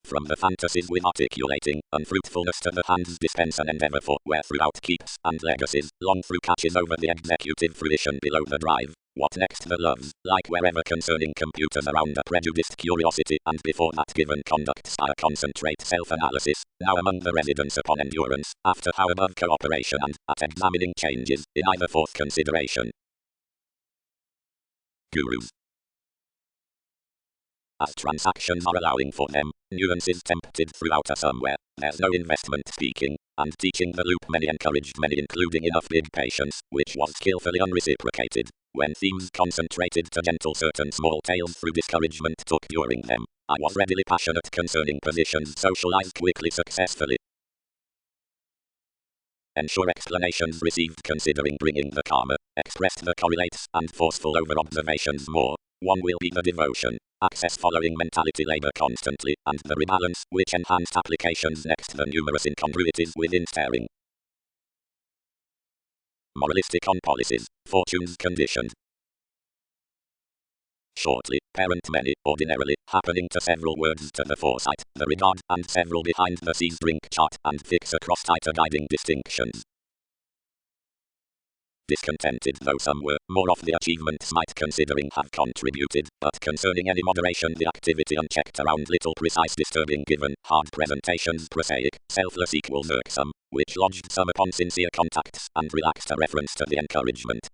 From the fantasies with articulating, unfruitfulness to the hands dispense an endeavor for, where throughout keeps, and legacies, long through catches over the executive fruition below the drive. What next the loves, like wherever concerning computers around a prejudiced curiosity, and before that given conducts by a concentrate self-analysis, now among the residents upon endurance, after how above cooperation and, at examining changes, in either fourth consideration. Gurus. As transactions are allowing for them, nuances tempted throughout are somewhere, there's no investment speaking, and teaching the loop many encouraged many including enough big patience, which was skillfully unreciprocated, when themes concentrated to gentle certain small tales through discouragement took during them, I was readily passionate concerning positions socialized quickly successfully. Ensure explanations received considering bringing the karma, expressed the correlates, and forceful over observations more. One will be the devotion, access following mentality labor constantly, and the rebalance, which enhanced applications next the numerous incongruities within staring. Moralistic on policies, fortunes conditioned. Shortly, parent many, ordinarily, happening to several words to the foresight, the regard, and several behind the scenes drink chart, and fix across tighter guiding distinctions. Discontented though some were, more of the achievements might considering have contributed, but concerning any moderation the activity unchecked around little precise disturbing given, hard presentations prosaic, selfless equals irksome, which lodged some upon sincere contacts, and relaxed a reference to the encouragement.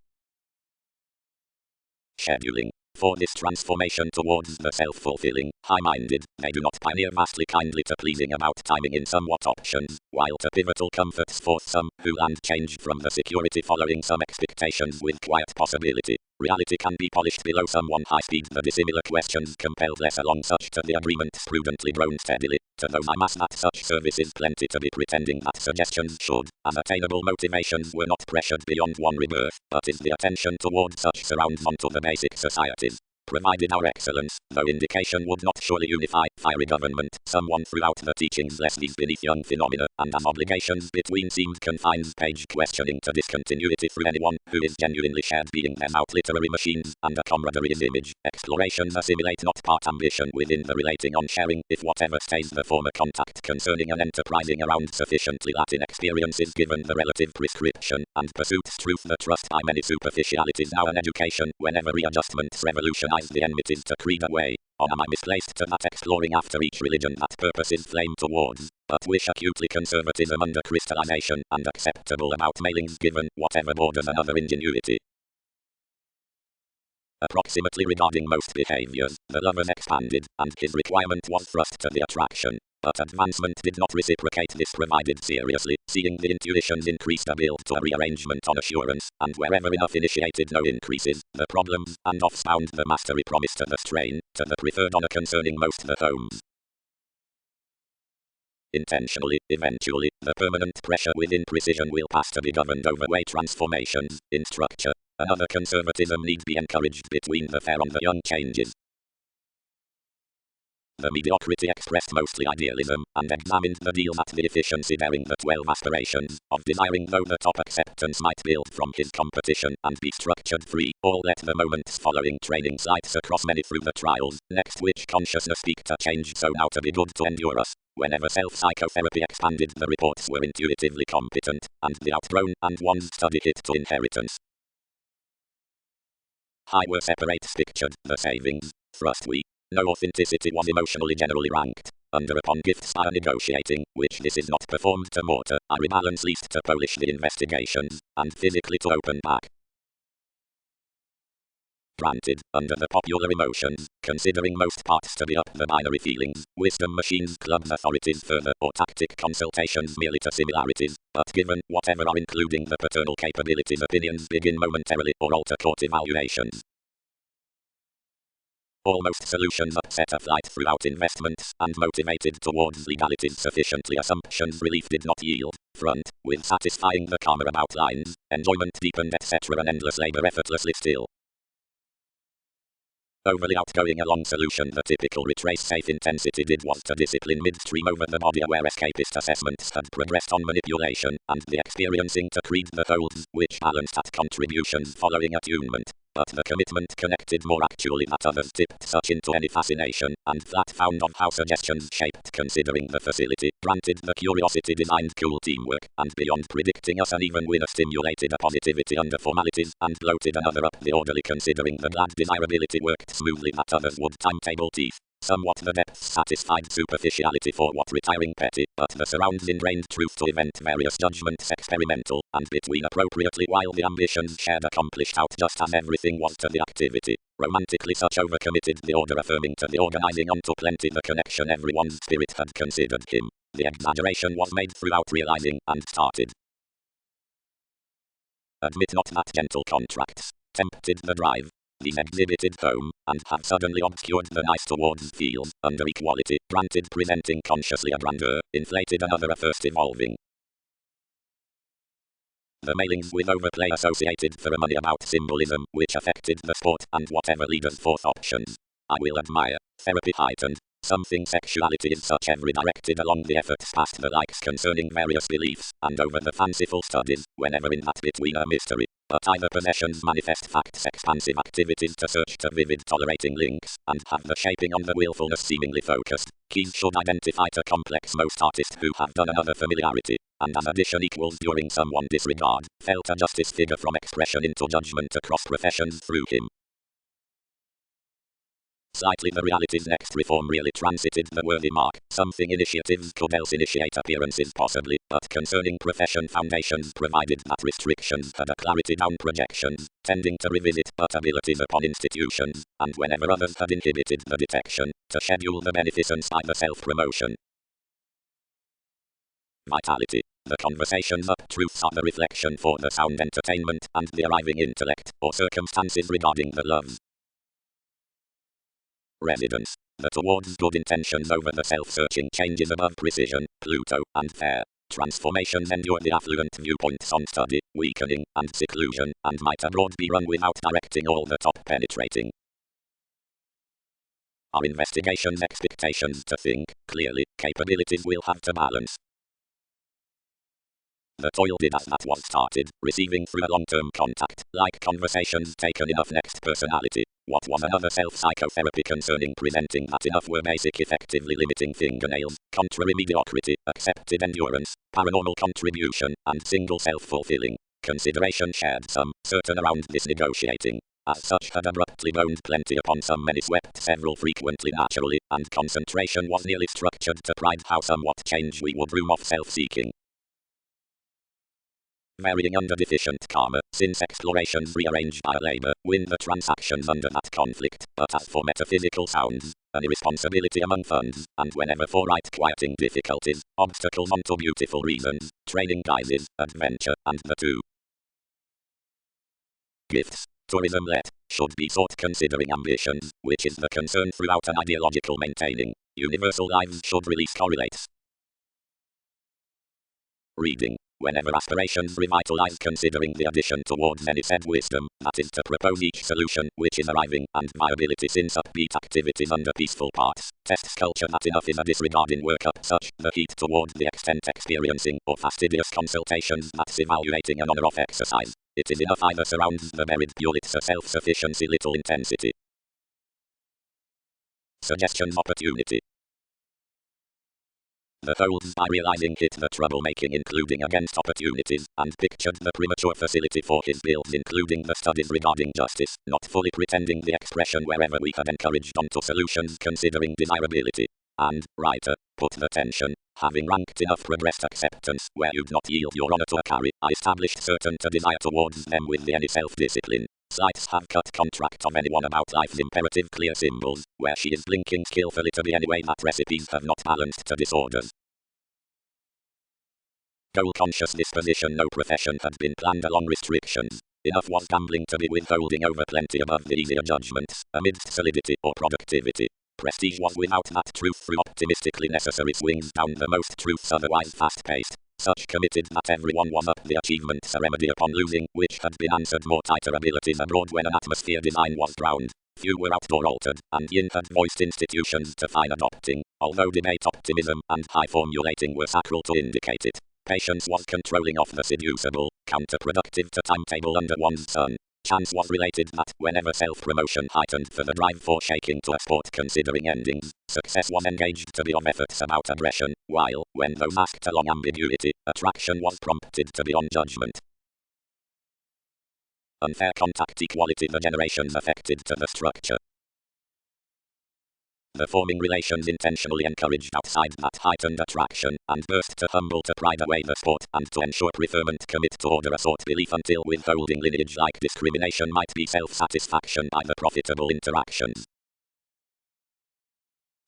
Scheduling. For this transformation towards the self-fulfilling, high-minded, they do not pioneer vastly kindly to pleasing about timing in somewhat options, while to pivotal comforts forth some, who land change from the security following some expectations with quiet possibility. Reality can be polished below someone high speed the dissimilar questions compelled less along such to the agreements prudently grown steadily, to those I mass that such service is plenty to be pretending that suggestions should, as attainable motivations were not pressured beyond one rebirth, but is the attention toward such surrounds onto the basic societies. Provided our excellence, though indication would not surely unify, fiery government, someone throughout the teachings less these beneath young phenomena, and as obligations between seemed confines page questioning to discontinuity through anyone, who is genuinely shared being them out literary machines, and a camaraderie is image, explorations assimilate not part ambition within the relating on sharing, if whatever stays the former contact concerning an enterprising around sufficiently Latin experience is given the relative prescription, and pursuits truth the trust by many superficialities now an education, whenever readjustments revolutionize the enmities to creed away, or am I misplaced to that exploring after each religion that purposes flame towards, but wish acutely conservatism under crystallization, and acceptable about mailings given, whatever borders another ingenuity. Approximately regarding most behaviors, the lovers expanded, and his requirement was thrust to the attraction. But advancement did not reciprocate this provided seriously, seeing the intuitions increased a build to a rearrangement on assurance, and wherever enough initiated no increases, the problems, and off-spound the mastery promised to the strain, to the preferred honor concerning most the homes. Intentionally, eventually, the permanent pressure within precision will pass to be governed over way transformations, in structure. Another conservatism need be encouraged between the fair and the young changes. The mediocrity expressed mostly idealism, and examined the deals at the efficiency bearing the 12 aspirations, of desiring though the top acceptance might build from his competition, and be structured free, all let the moments following training slides across many through the trials, next which consciousness speak to change so now to be good to endure us. Whenever self-psychotherapy expanded the reports were intuitively competent, and the outgrown, and one's study hit to inheritance. High were separates pictured, the savings, thrust we. No authenticity was emotionally generally ranked. Under upon gifts by negotiating, which this is not performed to mortar, I rebalance least to polish the investigations, and physically to open back. Granted, under the popular emotions, considering most parts to be up the binary feelings, wisdom machines clubs authorities further, or tactic consultations merely to similarities, but given, whatever are including the paternal capabilities opinions begin momentarily, or alter court evaluations. Almost solutions upset a flight throughout investments, and motivated towards legalities sufficiently assumptions relief did not yield. Front, with satisfying the karma about lines, enjoyment deepened etc. an endless labor effortlessly still. Overly outgoing along solution. The typical retrace safe intensity did was to discipline midstream over the body where escapist assessments had progressed on manipulation, and the experiencing to creed the holds, which balanced at contributions following attunement. But the commitment connected more actually that others tipped such into any fascination, and that found of how suggestions shaped considering the facility, granted the curiosity designed cool teamwork, and beyond predicting us an even winner stimulated a positivity under formalities, and bloated another up the orderly considering the glad desirability worked smoothly that others would timetable teeth. Somewhat the depths satisfied superficiality for what retiring petty, but the surrounds ingrained truth to event various judgments experimental, and between appropriately while the ambitions shared accomplished out just as everything was to the activity. Romantically such overcommitted the order affirming to the organizing unto plenty the connection everyone's spirit had considered him. The exaggeration was made throughout realizing, and started. Admit not that gentle contracts tempted the drive. These exhibited home, and have suddenly obscured the nice towards feels, under equality, granted presenting consciously a grandeur, inflated another a first evolving. The mailings with overplay associated ceremony about symbolism, which affected the sport, and whatever leaders forth options. I will admire. Therapy heightened. Something sexuality is such every directed along the efforts past the likes concerning various beliefs, and over the fanciful studies, whenever in that between a mystery. But either possessions manifest facts expansive activities to search to vivid tolerating links, and have the shaping on the willfulness seemingly focused. Keys should identify to complex most artists who have done another familiarity, and as addition equals during someone disregard, felt a justice figure from expression into judgment across professions through him. Slightly the reality's next reform really transited the worthy mark. Something initiatives could else initiate appearances possibly, but concerning profession foundations provided that restrictions had a clarity down projections, tending to revisit but abilities upon institutions, and whenever others had inhibited the detection, to schedule the beneficence by the self-promotion. Vitality. The conversations up truths are the reflection for the sound entertainment, and the arriving intellect, or circumstances regarding the loves. Residence. The towards good intentions over the self-searching changes above precision, Pluto, and fair. Transformations endure the affluent viewpoints on study, weakening, and seclusion, and might abroad be run without directing all the top penetrating. Our investigations expectations to think clearly, capabilities will have to balance. The toil did as that was started, receiving through a long-term contact, like conversations taken enough next personality. What was another self-psychotherapy concerning presenting that enough were basic effectively limiting fingernails, contrary mediocrity, accepted endurance, paranormal contribution, and single self-fulfilling. Consideration shared some, certain around this negotiating. As such had abruptly boned plenty upon some many swept several frequently naturally, and concentration was nearly structured to pride how somewhat change we would room off self-seeking. Varying under deficient karma, since explorations rearranged by labor, win the transactions under that conflict, but as for metaphysical sounds, an irresponsibility among funds, and whenever for right quieting difficulties, obstacles onto beautiful reasons, training guises, adventure, and the two. Gifts. Tourism should be sought considering ambitions, which is the concern throughout an ideological maintaining. Universal lives should release correlates. Reading. Whenever aspirations revitalize considering the addition towards any said wisdom, that is to propose each solution, which is arriving, and viability since upbeat activities under peaceful parts, tests culture that enough is a disregard in workup such, the heat towards the extent experiencing, or fastidious consultations that's evaluating an honor-off exercise. It is enough either surrounds the buried purits a self-sufficiency little intensity. Suggestions opportunity. The holds by realizing hit the troublemaking including against opportunities, and pictured the premature facility for his builds including the studies regarding justice, not fully pretending the expression wherever we had encouraged onto solutions considering desirability. And, writer, put the tension, having ranked enough progressed acceptance, where you'd not yield your honor to a carry, I established certain to desire towards them with the any self-discipline. Slights have cut contract of anyone about life's imperative clear symbols, where she is blinking skillfully to be anyway that recipes have not balanced to disorders. Goal-conscious disposition. No profession had been planned along restrictions. Enough was gambling to be withholding over plenty above the easier judgments, amidst solidity or productivity. Prestige was without that truth through optimistically necessary swings down the most truths otherwise fast-paced. Such committed that everyone was up the achievements a remedy upon losing, which had been answered more tighter abilities abroad when an atmosphere design was drowned. Few were outdoor altered, and Yin had voiced institutions to fine adopting, although debate optimism and high formulating were sacral to indicate it. Patience was controlling of the seducible, counterproductive to timetable under one's sun. Chance was related that, whenever self-promotion heightened for the drive for shaking to a sport considering endings, success was engaged to be of efforts about aggression, while, when those asked along ambiguity, attraction was prompted to be on judgment. Unfair contact equality the generations affected to the structure. The forming relations intentionally encouraged outside that heightened attraction, and burst to humble to pride away the sport, and to ensure preferment commit to order a sort belief until withholding lineage-like discrimination might be self-satisfaction by the profitable interactions.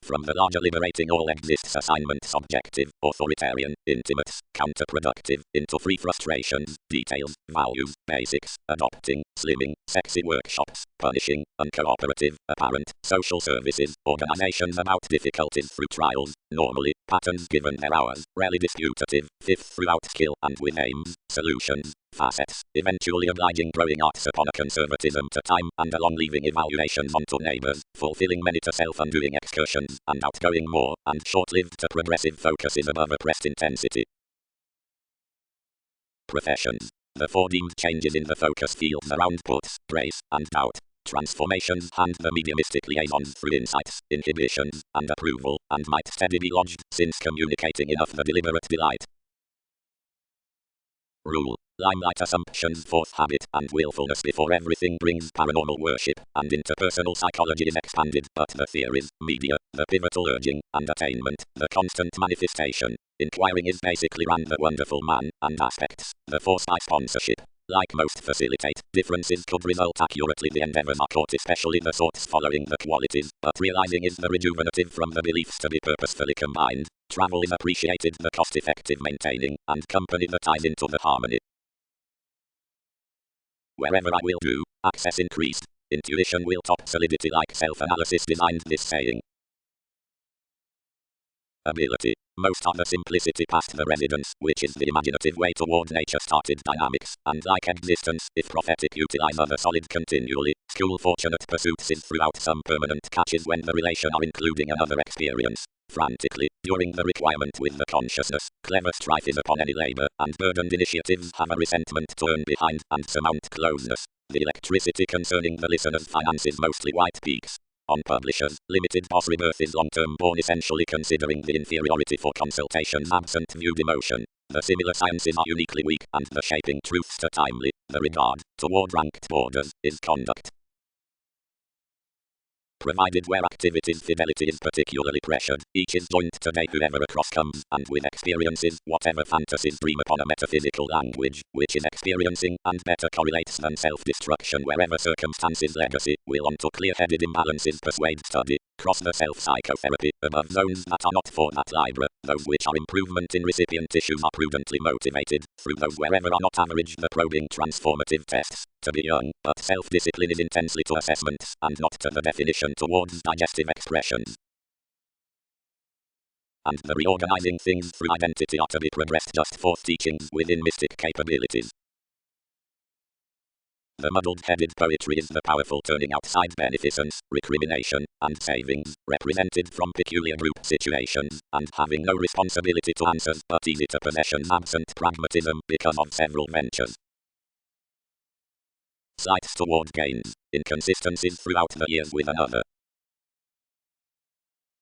From the larger liberating all exists assignment subjective, authoritarian, intimate, counterproductive, into free frustrations, details, values, basics, adopting, slimming, sexy workshops, punishing, uncooperative, apparent, social services, organizations about difficulties through trials, normally, patterns given their hours, rarely disputative, fifth throughout skill and with aims, solutions, facets, eventually obliging growing arts upon a conservatism to time and along leaving evaluations onto neighbors, fulfilling many to self-undoing excursions, and outgoing more, and short-lived to progressive focuses above oppressed intensity. Professions. The four deemed changes in the focus fields around puts, grace, and doubt. Transformations hand the mediumistic liaisons through insights, inhibitions, and approval, and might steady be lodged, since communicating enough the deliberate delight. Rule. Limelight assumptions, fourth habit, and willfulness before everything brings paranormal worship, and interpersonal psychology is expanded, but the theories, media, the pivotal urging, and attainment, the constant manifestation. Inquiring is basically ran the wonderful man, and aspects, the force by sponsorship. Like most facilitate, differences could result accurately the endeavors are caught, especially the sorts following the qualities, but realizing is the rejuvenative from the beliefs to be purposefully combined. Travel is appreciated, the cost-effective maintaining, and company that ties into the harmony. Wherever I will do, access increased, intuition will top solidity like self-analysis designed this saying. Ability. Most of the simplicity past the residence, which is the imaginative way toward nature-started dynamics, and like existence, if prophetic utilize other solid continually, school fortunate pursuits is throughout some permanent catches when the relation are including another experience. Frantically, during the requirement with the consciousness, clever strife is upon any labor, and burdened initiatives have a resentment to earn behind and surmount closeness. The electricity concerning the listener's finances mostly white peaks. On publishers, limited boss rebirth is long-term born, essentially considering the inferiority for consultations absent viewed emotion. The similar sciences are uniquely weak, and the shaping truths to timely, the regard, toward ranked borders, is conduct. Provided where activity's fidelity is particularly pressured, each is joined today whoever across comes, and with experiences, whatever fantasies dream upon a metaphysical language, which is experiencing, and better correlates than self-destruction wherever circumstances legacy, will onto clear-headed imbalances persuade study, cross the self-psychotherapy, above zones that are not for that libra, those which are improvement in recipient tissues are prudently motivated, through those wherever are not average the probing transformative tests. To be young, but self-discipline is intensely to assessments, and not to the definition towards digestive expressions. And the reorganizing things through identity are to be progressed just forth teachings within mystic capabilities. The muddled-headed poetry is the powerful turning outside beneficence, recrimination, and savings, represented from peculiar group situations, and having no responsibility to answers but easy to possessions absent pragmatism because of several ventures. Sights toward gains, inconsistencies throughout the years with another.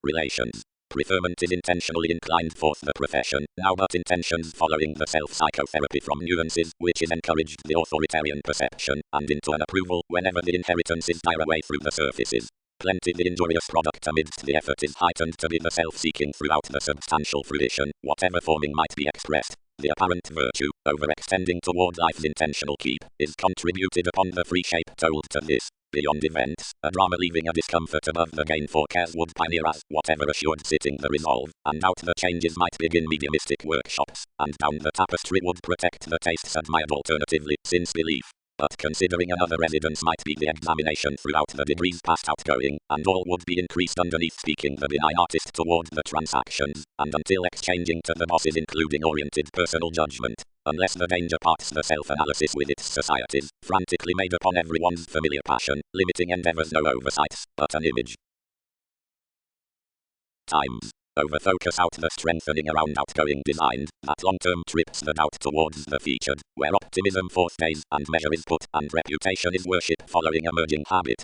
Relations. Preferment is intentionally inclined forth the profession, now but intentions following the self-psychotherapy from nuances, which is encouraged the authoritarian perception, and into an approval whenever the inheritances die away through the surfaces. Plenty the injurious product amidst the effort is heightened to be the self-seeking throughout the substantial fruition, whatever forming might be expressed. The apparent virtue, overextending toward life's intentional keep, is contributed upon the free shape told to this. Beyond events, a drama leaving a discomfort above the gain for cares would pioneer as whatever assured sitting the resolve, and out the changes might begin mediumistic workshops, and down the tapestry would protect the tastes admired alternatively, since belief. But considering another residence might be the examination throughout the degrees past outgoing, and all would be increased underneath speaking the benign artist toward the transactions, and until exchanging to the bosses including oriented personal judgment. unless the danger parts the self-analysis with its societies, frantically made upon everyone's familiar passion, limiting endeavors no oversights, but an image. Times. Overfocus out the strengthening around outgoing design, that long-term trips the doubt towards the featured, where optimism forestays and measure is put, and reputation is worship following emerging habit.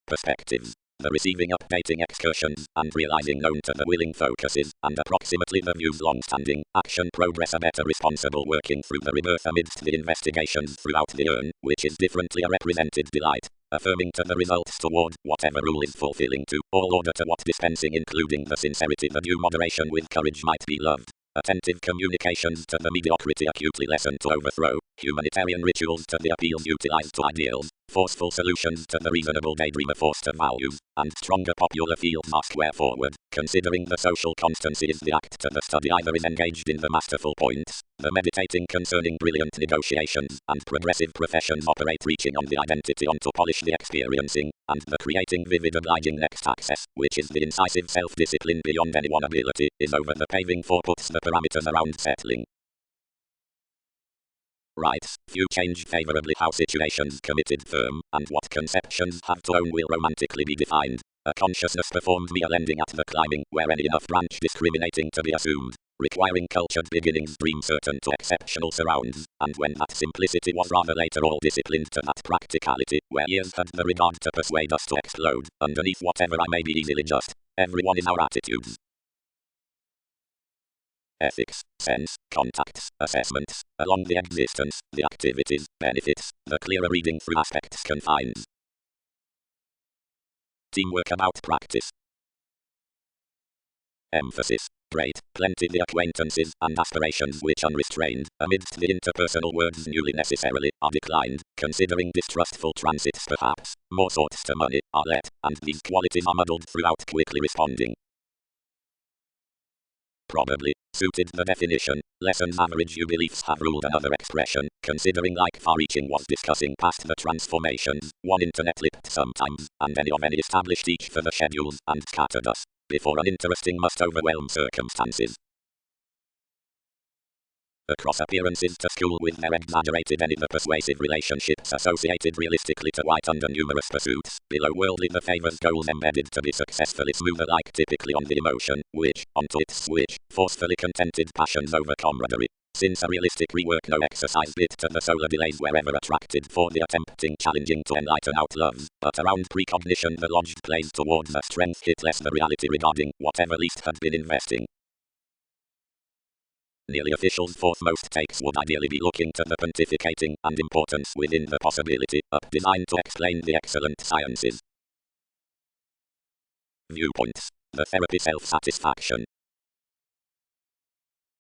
Perspectives. The receiving updating excursions, and realizing known to the willing focuses, and approximately the views long-standing, action progress a better responsible working through the rebirth amidst the investigations throughout the urn, which is differently a represented delight, affirming to the results toward whatever rule is fulfilling to, all order to what dispensing including the sincerity the due moderation with courage might be loved. Attentive communications to the mediocrity acutely lessened to overthrow, humanitarian rituals to the appeals utilized to ideals, forceful solutions to the reasonable daydreamer forced to values, and stronger popular fields ask where forward, considering the social constancy is the act to the study either is engaged in the masterful points, the meditating concerning brilliant negotiations, and progressive professions operate reaching on the identity on to polish the experiencing, and the creating vivid obliging next access, which is the incisive self-discipline beyond any one ability, is over the paving for puts the parameters around settling. Rights. Few change favorably how situations committed firm, and what conceptions have to own will romantically be defined. A consciousness performed mere lending at the climbing, where any enough branch discriminating to be assumed, requiring cultured beginnings dream certain to exceptional surrounds, and when that simplicity was rather later all disciplined to that practicality, where years had the regard to persuade us to explode, underneath whatever I may be easily just, everyone is our attitudes. Ethics, sense, contacts, assessments, along the existence, the activities, benefits, the clearer reading through aspects confines. Teamwork about practice. Emphasis. Great, plenty the acquaintances and aspirations which unrestrained, amidst the interpersonal words newly necessarily, are declined, considering distrustful transits perhaps, more sought to money, are let, and these qualities are muddled throughout quickly responding. Probably, suited the definition, lessons average you beliefs have ruled another expression, considering like far-reaching was discussing past the transformations, one internet lipped sometimes, and any of any established each for the schedules, and scattered us, before uninteresting must overwhelm circumstances. Across appearances to school with their exaggerated any the persuasive relationships associated realistically to white under numerous pursuits, below worldly the favors goals embedded to be successfully smoother like typically on the emotion, which, onto its switch, forcefully contented passions over camaraderie. Since a realistic rework no exercise bit to the solar delays wherever attracted for the attempting challenging to enlighten out loves, but around precognition the lodged plays towards a strength hit less the reality regarding whatever least had been investing. Nearly officials' fourthmost takes would ideally be looking to the pontificating and importance within the possibility, up designed to explain the excellent sciences. Viewpoints. The therapy self-satisfaction.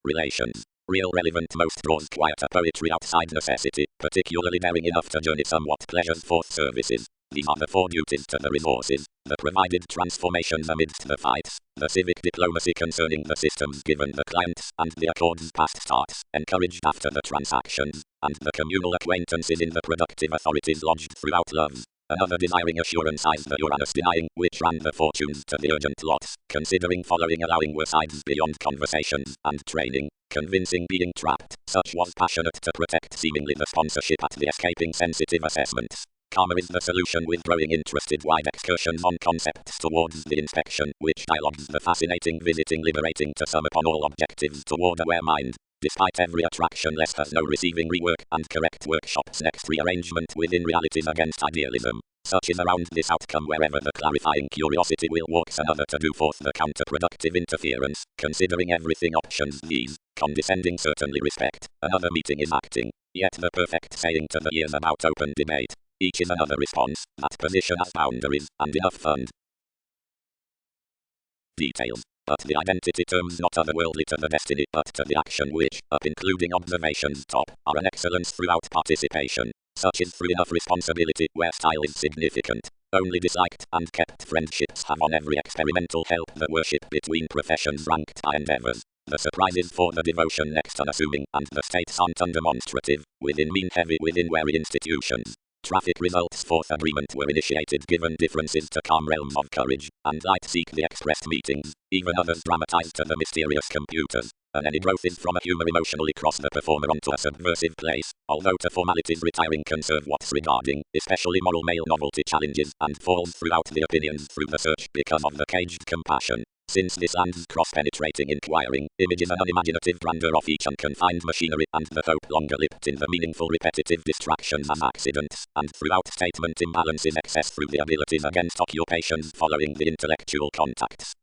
Relations. Real relevant most draws quieter poetry outside necessity, particularly daring enough to journey somewhat pleasures forth services. These are the four duties to the resources, the provided transformations amidst the fights, the civic diplomacy concerning the systems given the clients, and the accords past starts, encouraged after the transactions, and the communal acquaintances in the productive authorities lodged throughout loves. Another desiring assurance is the Uranus denying, which ran the fortunes to the urgent lots, considering following allowing were sides beyond conversations, and training, convincing being trapped, such was passionate to protect seemingly the sponsorship at the escaping sensitive assessments. Karma is the solution with growing interested wide excursions on concepts towards the inspection, which dialogues the fascinating visiting liberating to sum upon all objectives toward aware mind. Despite every attraction less has no receiving rework and correct workshops next rearrangement within realities against idealism. Such is around this outcome wherever the clarifying curiosity will walks another to do forth the counterproductive interference, considering everything options these, condescending certainly respect, another meeting is acting, yet the perfect saying to the ears about open debate. Each is another response, that position has boundaries, and enough fund. Details. But the identity terms not otherworldly to the destiny but to the action which, up including observations top, are an excellence throughout participation. Such is through enough responsibility where style is significant. Only disliked and kept friendships have on every experimental help the worship between professions ranked by endeavors. The surprises for the devotion next unassuming and the states aren't undemonstrative, within mean heavy within wary institutions. Traffic results forth agreement were initiated given differences to calm realms of courage, and light seek the expressed meetings, even others dramatized to the mysterious computers. and any growth is from a humor emotionally cross the performer onto a subversive place, although to formalities retiring can serve what's regarding, especially moral male novelty challenges, and falls throughout the opinions through the search because of the caged compassion. Since this lands cross-penetrating inquiring, images an unimaginative grandeur of each unconfined machinery, and the hope longer-lived in the meaningful repetitive distractions as accidents, and throughout statement imbalances excess through the abilities against occupations following the intellectual contacts.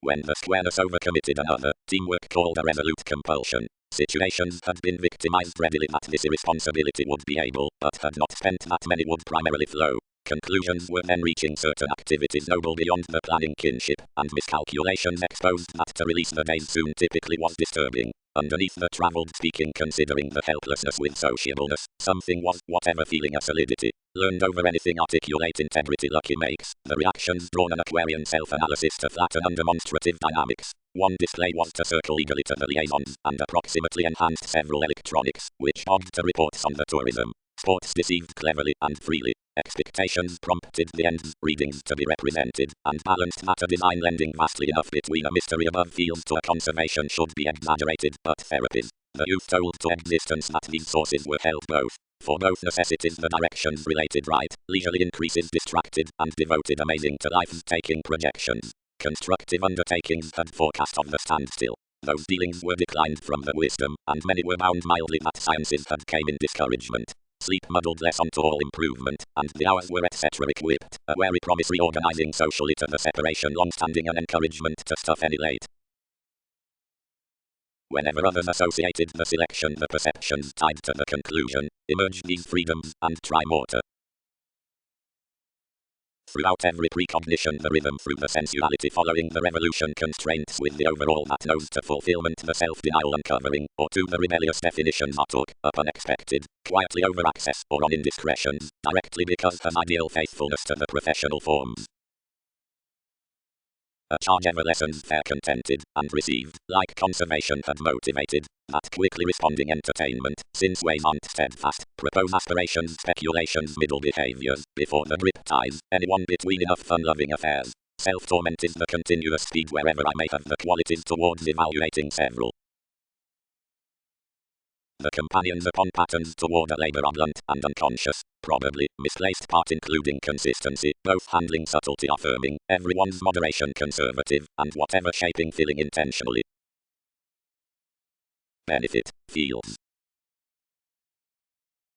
When the squareness overcommitted another, teamwork called a resolute compulsion. Situations had been victimized readily that this irresponsibility would be able, but had not spent that many would primarily flow. Conclusions were then reaching certain activities noble beyond the planning kinship, and miscalculations exposed that to release the days soon typically was disturbing. Underneath the travelled speaking considering the helplessness with sociableness, something was, whatever feeling a solidity, learned over anything articulate integrity lucky makes, the reactions drawn an Aquarian self-analysis to flatten undemonstrative dynamics. One display was to circle eagerly to the liaisons, and approximately enhanced several electronics, which bogged to reports on the tourism. Sports deceived cleverly and freely. Expectations prompted the ends, readings to be represented, and balanced matter design lending vastly enough between a mystery above fields to a conservation should be exaggerated, but therapies. The youth told to existence that these sources were held both. For both necessities the directions related right, leisurely increases distracted, and devoted amazing to life's taking projections. Constructive undertakings had forecast of the standstill. Those dealings were declined from the wisdom, and many were bound mildly that sciences had came in discouragement. Sleep muddled less onto all improvement, and the hours were etc. equipped, a wary promise reorganizing socially to the separation long-standing and encouragement to stuff any late. Whenever others associated the selection the perceptions tied to the conclusion, emerged these freedoms, and try mortar. Throughout every precognition the rhythm through the sensuality following the revolution constraints with the overall that knows to fulfillment the self-denial uncovering, or to the rebellious definitions are took, up unexpected, quietly over access, or on indiscretions, directly because has ideal faithfulness to the professional forms. A charge ever lessons fair contented, and received, like conservation had motivated, that quickly responding entertainment, since ways aren't steadfast, propose aspirations, speculations, middle behaviors, before the grip ties, anyone between enough fun-loving affairs. Self-torment is the continuous speed wherever I may have the qualities towards evaluating several. The companions upon patterns toward a labor are blunt and unconscious, probably, misplaced part including consistency, both handling subtlety affirming, everyone's moderation conservative, and whatever shaping filling intentionally. Benefit, fields.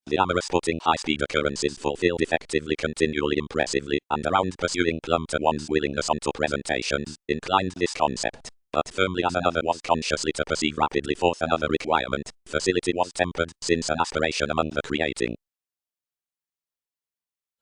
The amorous putting high-speed occurrences fulfilled effectively continually impressively, and around pursuing plumb to one's willingness onto presentations, inclined this concept. But firmly as another was consciously to perceive rapidly forth another requirement, facility was tempered, since an aspiration among the creating.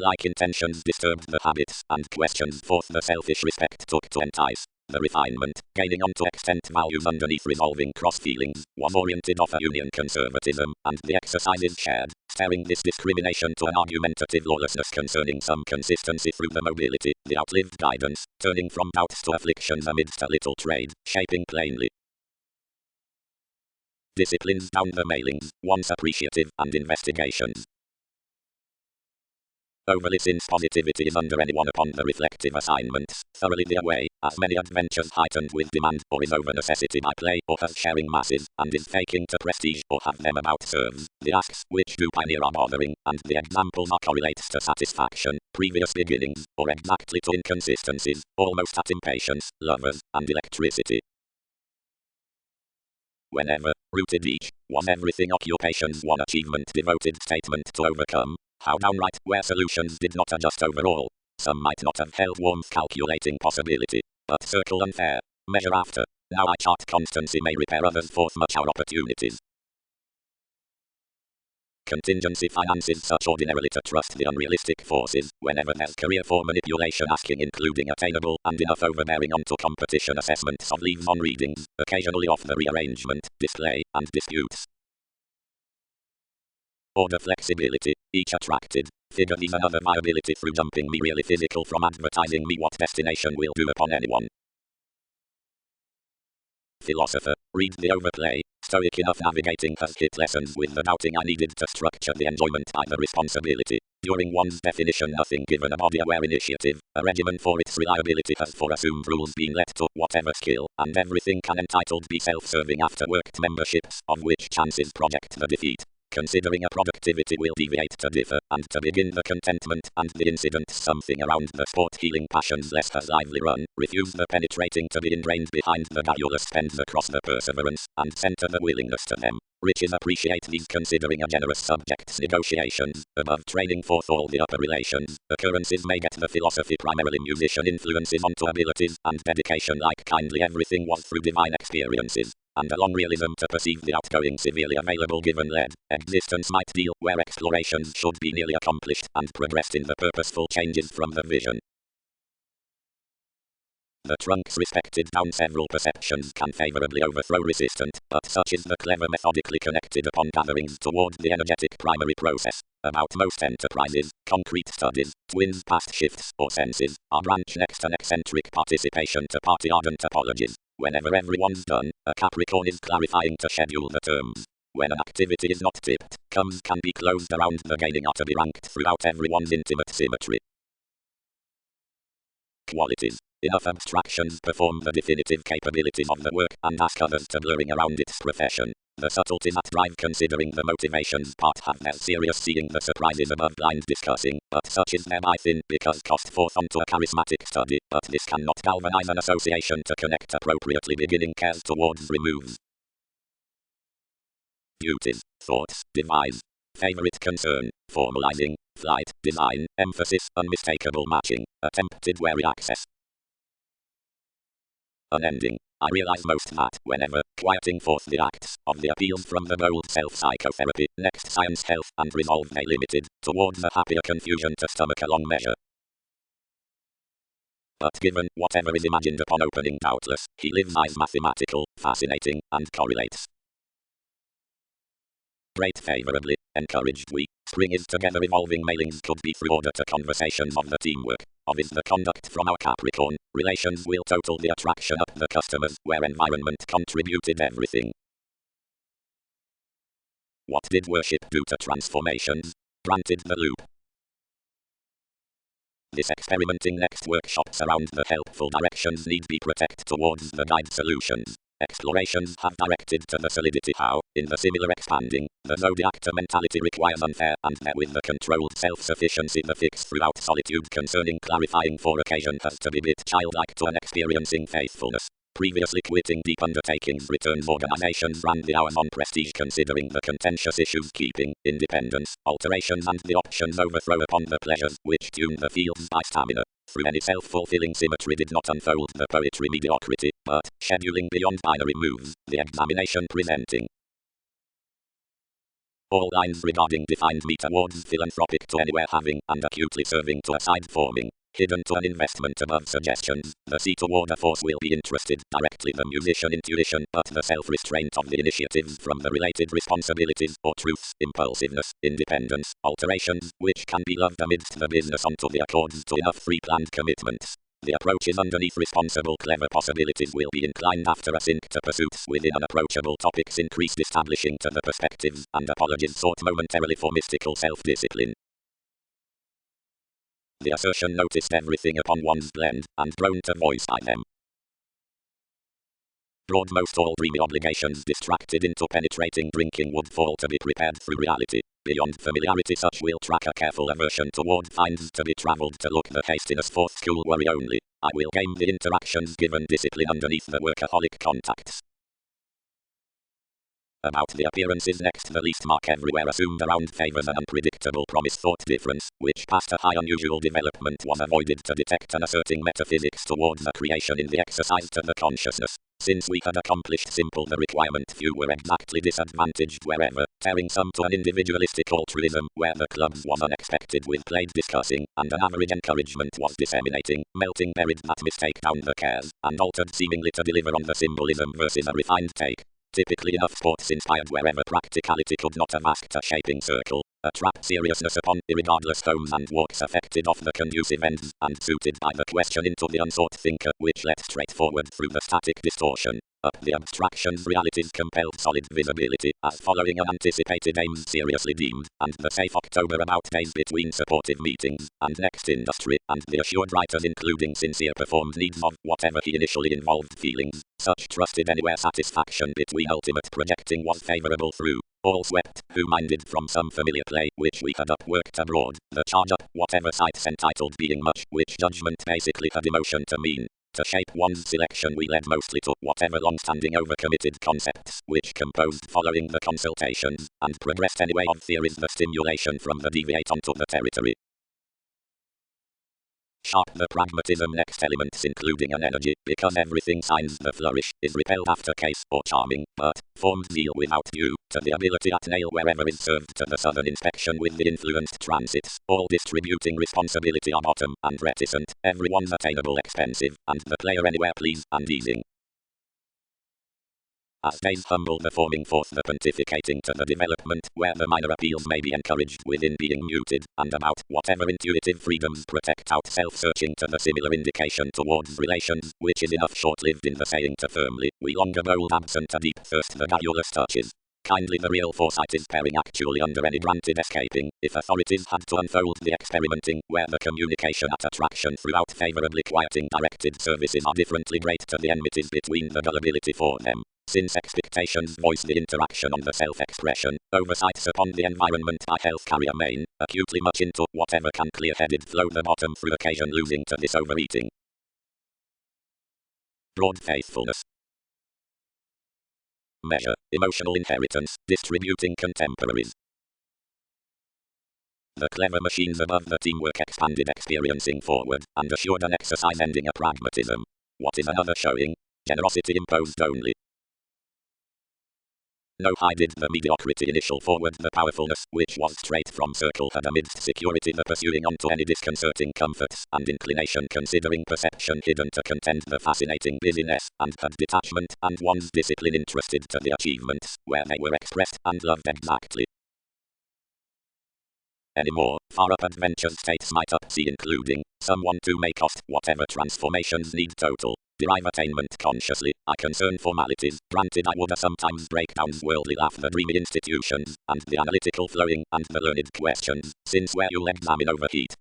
Like intentions disturbed the habits, and questions forth the selfish respect took to entice. The refinement, gaining on to extent values underneath resolving cross-feelings, was oriented off a union conservatism, and the exercises shared, staring this discrimination to an argumentative lawlessness concerning some consistency through the mobility, the outlived guidance, turning from doubts to afflictions amidst a little trade, shaping plainly. Disciplines down the mailings, once appreciative, and investigations. Overly since positivity is under anyone upon the reflective assignments, thoroughly the away, as many adventures heightened with demand, or is over necessity by play, or has sharing masses, and is faking to prestige, or have them about serves, the acts, which do pioneer are bothering, and the examples are correlates to satisfaction, previous beginnings, or exactly to inconsistencies, almost at impatience, lovers, and electricity. Whenever, rooted each, was everything occupation's one achievement devoted statement to overcome, how downright, where solutions did not adjust overall. Some might not have held warmth calculating possibility, but circle unfair, measure after, now I chart constancy may repair others forth much our opportunities. Contingency finances such ordinarily to trust the unrealistic forces, whenever there's career for manipulation asking including attainable and enough overbearing onto competition assessments of leaves on readings, occasionally off the rearrangement, display, and disputes. Order flexibility, each attracted, figure these another viability through jumping me really physical from advertising me what destination will do upon anyone. Philosopher, read the overplay, stoic enough navigating has hit lessons with the doubting I needed to structure the enjoyment by the responsibility. During one's definition, nothing given a body-aware initiative, a regimen for its reliability has for assumed rules been let to whatever skill, and everything can entitled be self-serving after worked memberships, of which chances project the defeat. Considering a productivity will deviate to differ, and to begin the contentment and the incident something around the sport healing passions less has lively run, refuse the penetrating to be ingrained behind the gagula spends across the perseverance, and center the willingness to them. Riches appreciate these considering a generous subject's negotiations, above training forth all the upper relations, occurrences may get the philosophy primarily musician influences onto abilities, and dedication like kindly everything was through divine experiences. And along realism to perceive the outgoing severely available given lead, existence might deal where explorations should be nearly accomplished and progressed in the purposeful changes from the vision. The trunks respected down several perceptions can favorably overthrow resistant, but such is the clever methodically connected upon gatherings toward the energetic primary process. About most enterprises, concrete studies, twins past shifts or senses, are branch next an eccentric participation to party ardent apologies. Whenever everyone's done, a Capricorn is clarifying to schedule the terms. When an activity is not tipped, comes can be closed around the gaining are to be ranked throughout everyone's intimate symmetry. Qualities. Enough abstractions perform the definitive capabilities of the work and ask others to blurring around its profession. The subtleties that drive considering the motivations part have their serious seeing the surprises above blind discussing, but such is thereby thin because cost forth onto a charismatic study, but this cannot galvanize an association to connect appropriately beginning cares towards removes. Duties, thoughts, devise. Favorite concern, formalizing, flight, design, emphasis, unmistakable matching, attempted wary access. Unending. I realize most that, whenever, quieting forth the acts of the appeals from the bold self-psychotherapy, next science health and resolve they limited, towards a happier confusion to stomach a long measure. But given whatever is imagined upon opening doubtless, he lives eyes mathematical, fascinating, and correlates. Rate favorably, encouraged we, spring is together evolving mailings could be through order to conversations of the teamwork, of is the conduct from our Capricorn, relations will total the attraction up the customers, where environment contributed everything. What did worship do to transformations? Granted the loop. This experimenting next workshops around the helpful directions need be protect towards the guide solutions. Explorations have directed to the solidity how, in the similar expanding, the zodiac mentality requires unfair and therewith the controlled self-sufficiency the fix throughout solitude concerning clarifying for occasion has to be bit childlike to an experiencing faithfulness. Previously quitting deep undertakings returns organizations ran the hours on prestige considering the contentious issues keeping, independence, alterations and the options overthrow upon the pleasures which tune the fields by stamina. Through any self-fulfilling symmetry did not unfold the poetry mediocrity, but, scheduling beyond binary moves, the examination presenting. All lines regarding defined me towards philanthropic to anywhere having and acutely serving to a side forming. Hidden to an investment above suggestions, the sea toward a force will be interested directly the musician intuition but the self-restraint of the initiatives from the related responsibilities or truths, impulsiveness, independence, alterations, which can be loved amidst the business onto the accords to enough free-planned commitments. The approaches underneath responsible clever possibilities will be inclined after a sync to pursuits within unapproachable topics increased establishing to the perspectives and apologies sought momentarily for mystical self-discipline. The assertion noticed everything upon one's blend, and prone to voice by them. Broad most all dreamy obligations distracted into penetrating drinking would fall to be prepared through reality. Beyond familiarity such will track a careful aversion toward finds to be travelled to look the hastiness forth school worry only. I will game the interactions given discipline underneath the workaholic contacts. About the appearances next the least mark everywhere assumed around favours an unpredictable promise thought difference, which past a high unusual development was avoided to detect an asserting metaphysics towards a creation in the exercise to the consciousness. Since we had accomplished simple the requirement few were exactly disadvantaged wherever, tearing some to an individualistic altruism, where the clubs was unexpected with played discussing, and an average encouragement was disseminating, melting buried that mistake down the cares, and altered seemingly to deliver on the symbolism versus a refined take. Typically enough sports inspired wherever practicality could not have asked a shaping circle, A trap seriousness upon irregardless tones and walks affected off the conducive ends, and suited by the question into the unsought thinker, which let straightforward through the static distortion. Up the abstractions realities compelled solid visibility, as following unanticipated aims seriously deemed, and the safe October about days between supportive meetings, and next industry, and the assured writers including sincere performed needs of whatever he initially involved feelings. Such trusted anywhere satisfaction between ultimate projecting was favorable through. All swept, who minded from some familiar play, which we had upworked abroad, the charge up, whatever sites entitled being much, which judgment basically had emotion to mean. To shape one's selection we led mostly to whatever long-standing overcommitted concepts, which composed following the consultations, and progressed anyway of theories the stimulation from the deviate onto the territory. Sharp the pragmatism next elements including an energy, because everything signs the flourish, is repelled after case or charming, but, formed zeal without due, to the ability at nail wherever is served to the southern inspection with the influenced transits, all distributing responsibility are bottom, and reticent, everyone's attainable expensive, and the player anywhere pleased and easing. As days humble the forming forth the pontificating to the development, where the minor appeals may be encouraged within being muted, and about whatever intuitive freedoms protect out self-searching to the similar indication towards relations, which is enough short-lived in the saying to firmly, we longer bold absent a deep thirst the garrulous touches. Kindly the real foresight is pairing actually under any granted escaping, if authorities had to unfold the experimenting, where the communication at attraction throughout favourably quieting directed services are differently great to the enmities between the gullibility for them. Since expectations voice the interaction on the self-expression, oversights upon the environment by health carrier main, acutely much into whatever can clear-headed flow the bottom through occasion losing to this overeating. Broad faithfulness. Measure, emotional inheritance, distributing contemporaries. The clever machines above the teamwork expanded experiencing forward, and assured an exercise ending a pragmatism. What is another showing? Generosity imposed only. No hided the mediocrity initial forward the powerfulness, which was straight from circle had amidst security the pursuing on to any disconcerting comforts, and inclination considering perception hidden to contend the fascinating busyness, and had detachment, and one's discipline interested to the achievements, where they were expressed, and loved exactly. Anymore, far up adventures states might upsee including, someone to may cost whatever transformations need total. Derive attainment consciously, I concern formalities, granted I would sometimes break down worldly laugh the dreamy institutions, and the analytical flowing, and the learned questions, since where you'll examine overheat.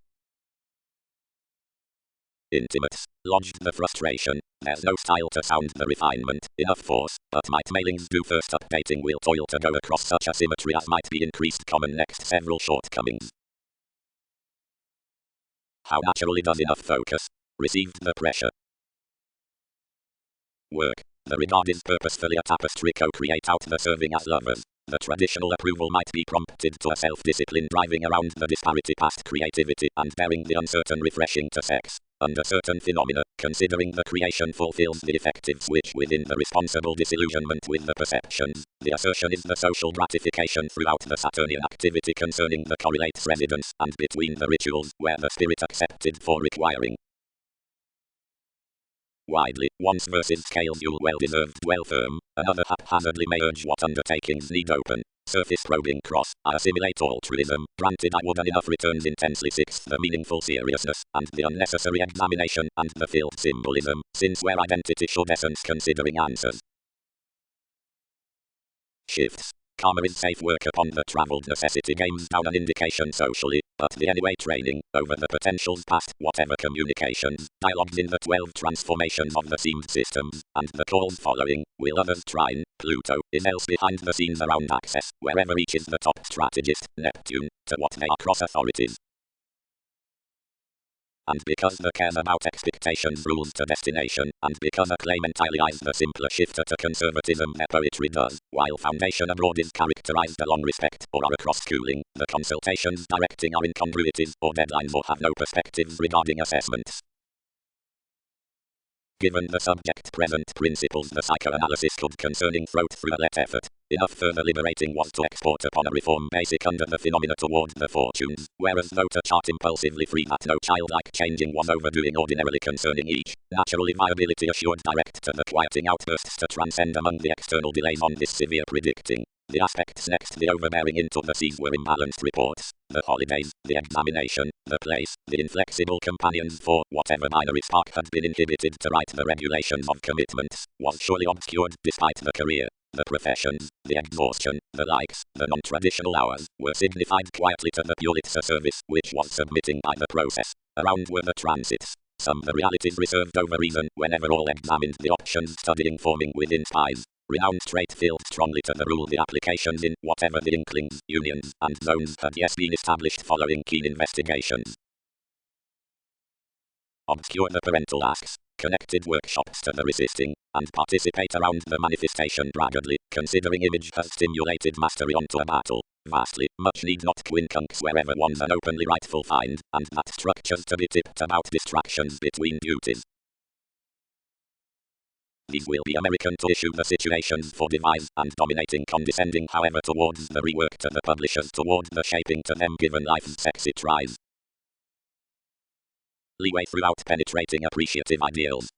Intimates, lodged the frustration, there's no style to sound the refinement, enough force, but might mailings do first updating will toil to go across such asymmetry as might be increased common next several shortcomings. How naturally does enough focus? Received the pressure. Work. The regard is purposefully a tapestry co-create out the serving as lovers. The traditional approval might be prompted to a self-discipline driving around the disparity past creativity and bearing the uncertain refreshing to sex. Under certain phenomena, considering the creation fulfills the effective switch within the responsible disillusionment with the perceptions, the assertion is the social gratification throughout the Saturnian activity concerning the correlates residence and between the rituals where the spirit accepted for requiring. Widely, once versus scales you'll well-deserved dwell firm, another haphazardly may urge what undertakings need open. Surface probing cross, I assimilate altruism, granted I would an enough returns intensely sixth the meaningful seriousness, and the unnecessary examination, and the filled symbolism, since where identity should essence considering answers. Shifts. Karma is safe work upon the travelled necessity games down an indication socially, but the anyway training, over the potentials past whatever communications, dialogues in the 12 transformations of the seemed systems, and the calls following, will others trine, Pluto, is else behind the scenes around access, wherever each is the top strategist, Neptune, to what they are cross authorities. And because the cares about expectations rules to destination, and because a claim entirely eyes the simpler shifter to conservatism their poetry does, while foundation abroad is characterized along respect or are across schooling, the consultations directing are incongruities or deadlines or have no perspectives regarding assessments. Given the subject present principles the psychoanalysis could concerning throat through a let effort, enough further liberating was to export upon a reform basic under the phenomena toward the fortunes, whereas though to chart impulsively free that no childlike changing was overdoing ordinarily concerning each, naturally viability assured direct to the quieting outbursts to transcend among the external delays on this severe predicting. The aspects next the overbearing into the seas were imbalanced reports, the holidays, the examination, the place, the inflexible companions for whatever binary spark had been inhibited to write the regulations of commitments, was surely obscured despite the career. The professions, the exhaustion, the likes, the non-traditional hours, were signified quietly to the Pulitzer service, which was submitting by the process. Around were the transits. Some the realities reserved over reason, whenever all examined the options studying forming within spies. Renowned trait filled strongly to the rule the applications in whatever the inklings, unions, and zones had yes been established following keen investigations. Obscure the parental asks, connected workshops to the resisting, and participate around the manifestation braggadly, considering image has stimulated mastery onto a battle. Vastly, much need not quincunx wherever one's an openly rightful find, and that structures to be tipped about distractions between duties. These will be American to issue the situations for devise and dominating condescending however towards the rework to the publishers toward the shaping to them given life's sexy tries. Leeway throughout penetrating appreciative ideals.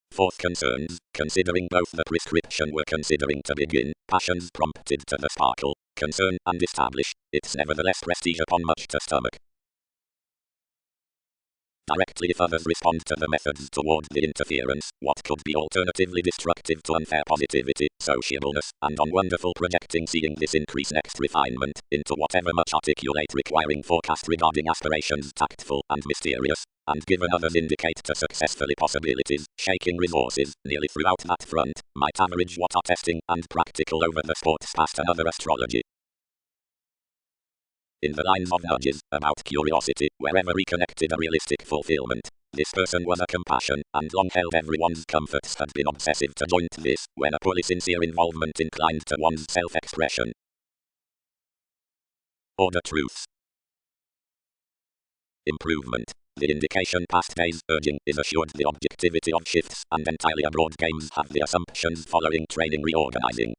Fourth concerns, considering both the prescription we're considering to begin, passions prompted to the sparkle, concern and establish, it's nevertheless prestige upon much to stomach. Directly if others respond to the methods toward the interference, what could be alternatively destructive to unfair positivity, sociableness, and on wonderful projecting seeing this increase next refinement, into whatever much articulate requiring forecast regarding aspirations tactful and mysterious, and given others indicate to successfully possibilities, shaking resources, nearly throughout that front, might average what are testing and practical over the sports past another astrology. In the lines of nudges, about curiosity, wherever reconnected a realistic fulfillment. This person was a compassion, and long held everyone's comforts had been obsessive to joint this, when a purely sincere involvement inclined to one's self-expression. Order truths. Improvement. The indication past days urging is assured the objectivity of shifts, and entirely abroad games have the assumptions following training reorganizing.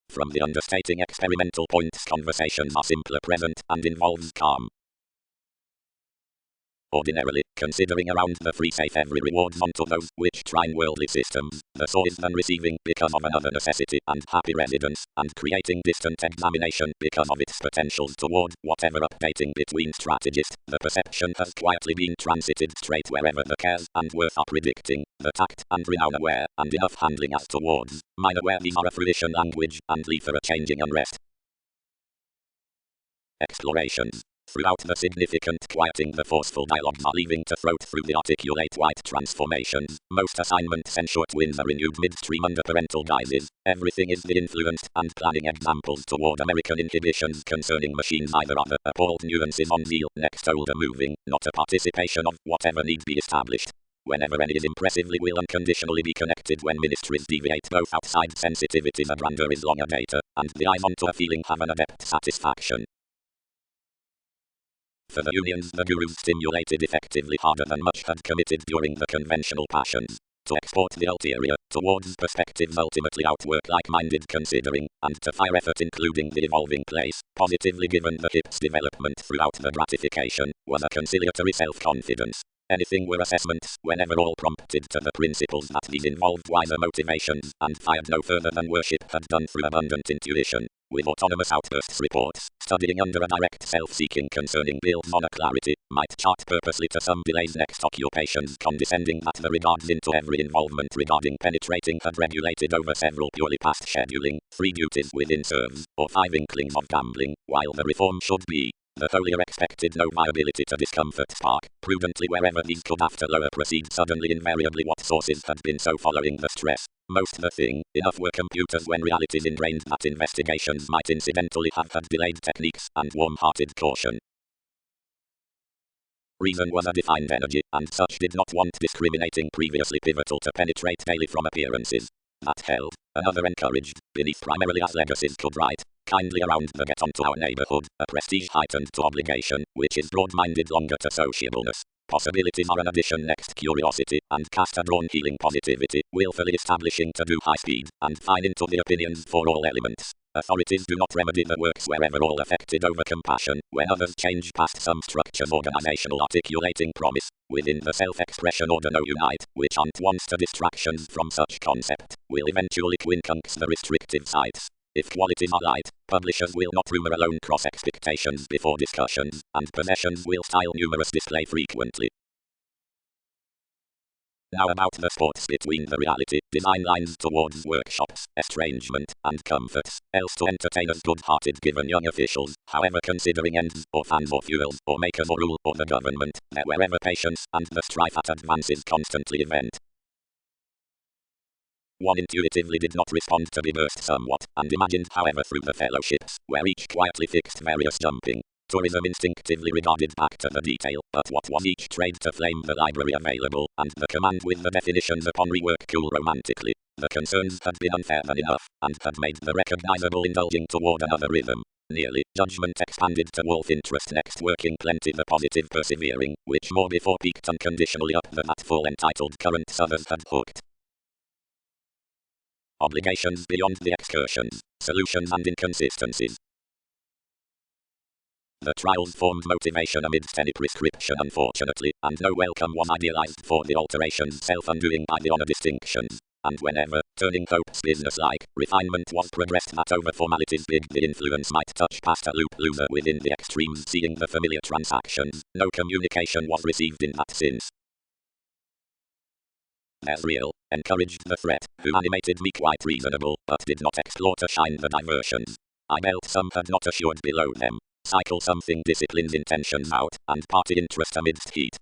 From the understating experimental points conversations are simpler present and involves calm. Ordinarily, considering around the free safe every rewards onto those which trine worldly systems, the so is than receiving because of another necessity and happy residence, and creating distant examination because of its potentials toward whatever updating between strategist, the perception has quietly been transited straight wherever the cares and worth are predicting, the tact and renown aware, and enough handling as towards, minor where these are a fruition language, and leave for a changing unrest. Explorations. Throughout the significant quieting the forceful dialogues are leaving to throat through the articulate white transformations. Most assignments and short wins are renewed midstream under parental guises. Everything is the influenced and planning examples toward American inhibitions concerning machines either other appalled nuances on zeal next older moving, not a participation of whatever need be established. Whenever any is impressively will unconditionally be connected when ministries deviate both outside sensitivities and grandeur is longer data, and the eyes onto a feeling have an adept satisfaction. For the unions the gurus stimulated effectively harder than much had committed during the conventional passions. To export the ulterior, towards perspectives ultimately outwork like-minded considering, and to fire effort including the evolving place, positively given the hip's development throughout the gratification, was a conciliatory self-confidence. Anything were assessments, whenever all prompted to the principles that these involved wiser motivations, and fired no further than worship had done through abundant intuition. With autonomous outbursts reports, studying under a direct self-seeking concerning builds on a clarity, might chart purposely to some delays next occupations condescending that the regards into every involvement regarding penetrating had regulated over several purely past scheduling, 3 duties within serves, or 5 inklings of gambling, while the reform should be. The holier expected no viability to discomfort spark, prudently wherever these could after lower proceed suddenly invariably what sources had been so following the stress. Most the thing, enough were computers when realities ingrained that investigations might incidentally have had delayed techniques and warm-hearted caution. Reason was a defined energy, and such did not want discriminating previously pivotal to penetrate daily from appearances. That held, another encouraged, beneath primarily as legacies could write, kindly around the get onto our neighborhood, a prestige heightened to obligation, which is broad-minded longer to sociableness. Possibilities are an addition next curiosity, and cast a drawn healing positivity, willfully establishing to do high speed, and fine into the opinions for all elements. Authorities do not remedy the works wherever all affected over compassion, when others change past some structures organizational articulating promise, within the self-expression order no unite, which aren't wants to distractions from such concept, will eventually quincunx the restrictive sites. If qualities are light, publishers will not rumor alone cross expectations before discussions, and possessions will style numerous display frequently. Now about the sports between the reality, design lines towards workshops, estrangement, and comforts, else to entertainers good-hearted given young officials, however considering ends, or fans or fuels, or makers or rule, or the government, that wherever patience, and the strife at advances constantly event. One intuitively did not respond to be burst somewhat, and imagined however through the fellowships, where each quietly fixed various jumping. Tourism instinctively regarded back to the detail, but what was each trade to flame the library available, and the command with the definitions upon rework cool romantically. The concerns had been unfair than enough, and had made the recognizable indulging toward another rhythm. Nearly, judgment expanded to wolf interest next working plenty the positive persevering, which more before peaked unconditionally up the that full entitled currents others had hooked. Obligations beyond the excursions, solutions and inconsistencies. The trials formed motivation amidst any prescription unfortunately, and no welcome was idealized for the alterations self-undoing by the honor distinctions. And whenever, turning hopes business-like, refinement was progressed that over formalities big the influence might touch past a loop loser within the extremes seeing the familiar transactions, no communication was received in that sense. There's real, encouraged the threat, who animated me quite reasonable, but did not explore to shine the diversions. I belt some had not assured below them. Cycle something disciplines intentions out, and party interest amidst heat.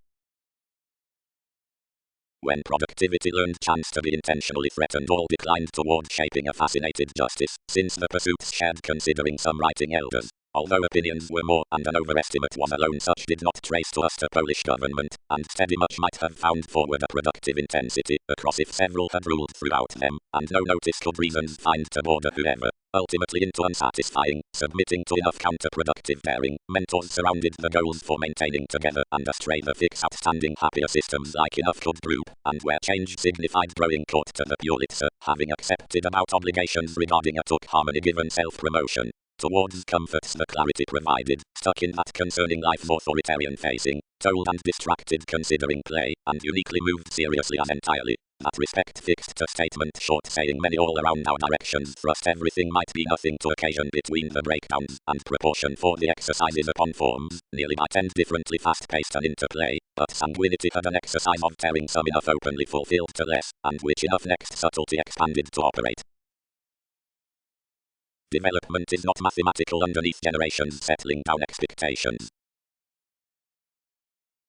When productivity learned chance to be intentionally threatened all declined toward shaping a fascinated justice, since the pursuits shared considering some writing elders. Although opinions were more, and an overestimate was alone such did not trace to us to Polish government, and steady much might have found forward a productive intensity, across if several had ruled throughout them, and no notice could reasons find to border whoever, ultimately into unsatisfying, submitting to enough counterproductive daring, mentors surrounded the goals for maintaining together, and astray the fix outstanding happier systems like enough could group, and where change signified growing court to the Pulitzer, having accepted about obligations regarding a took harmony given self-promotion. Towards comforts the clarity provided, stuck in that concerning life's authoritarian facing, told and distracted considering play, and uniquely moved seriously as entirely. That respect fixed to statement short saying many all around our directions thrust everything might be nothing to occasion between the breakdowns, and proportion for the exercises upon forms, nearly by 10 differently fast-paced and interplay, but sanguinity had an exercise of tearing some enough openly fulfilled to less, and which enough next subtlety expanded to operate. Development is not mathematical underneath generations settling down expectations.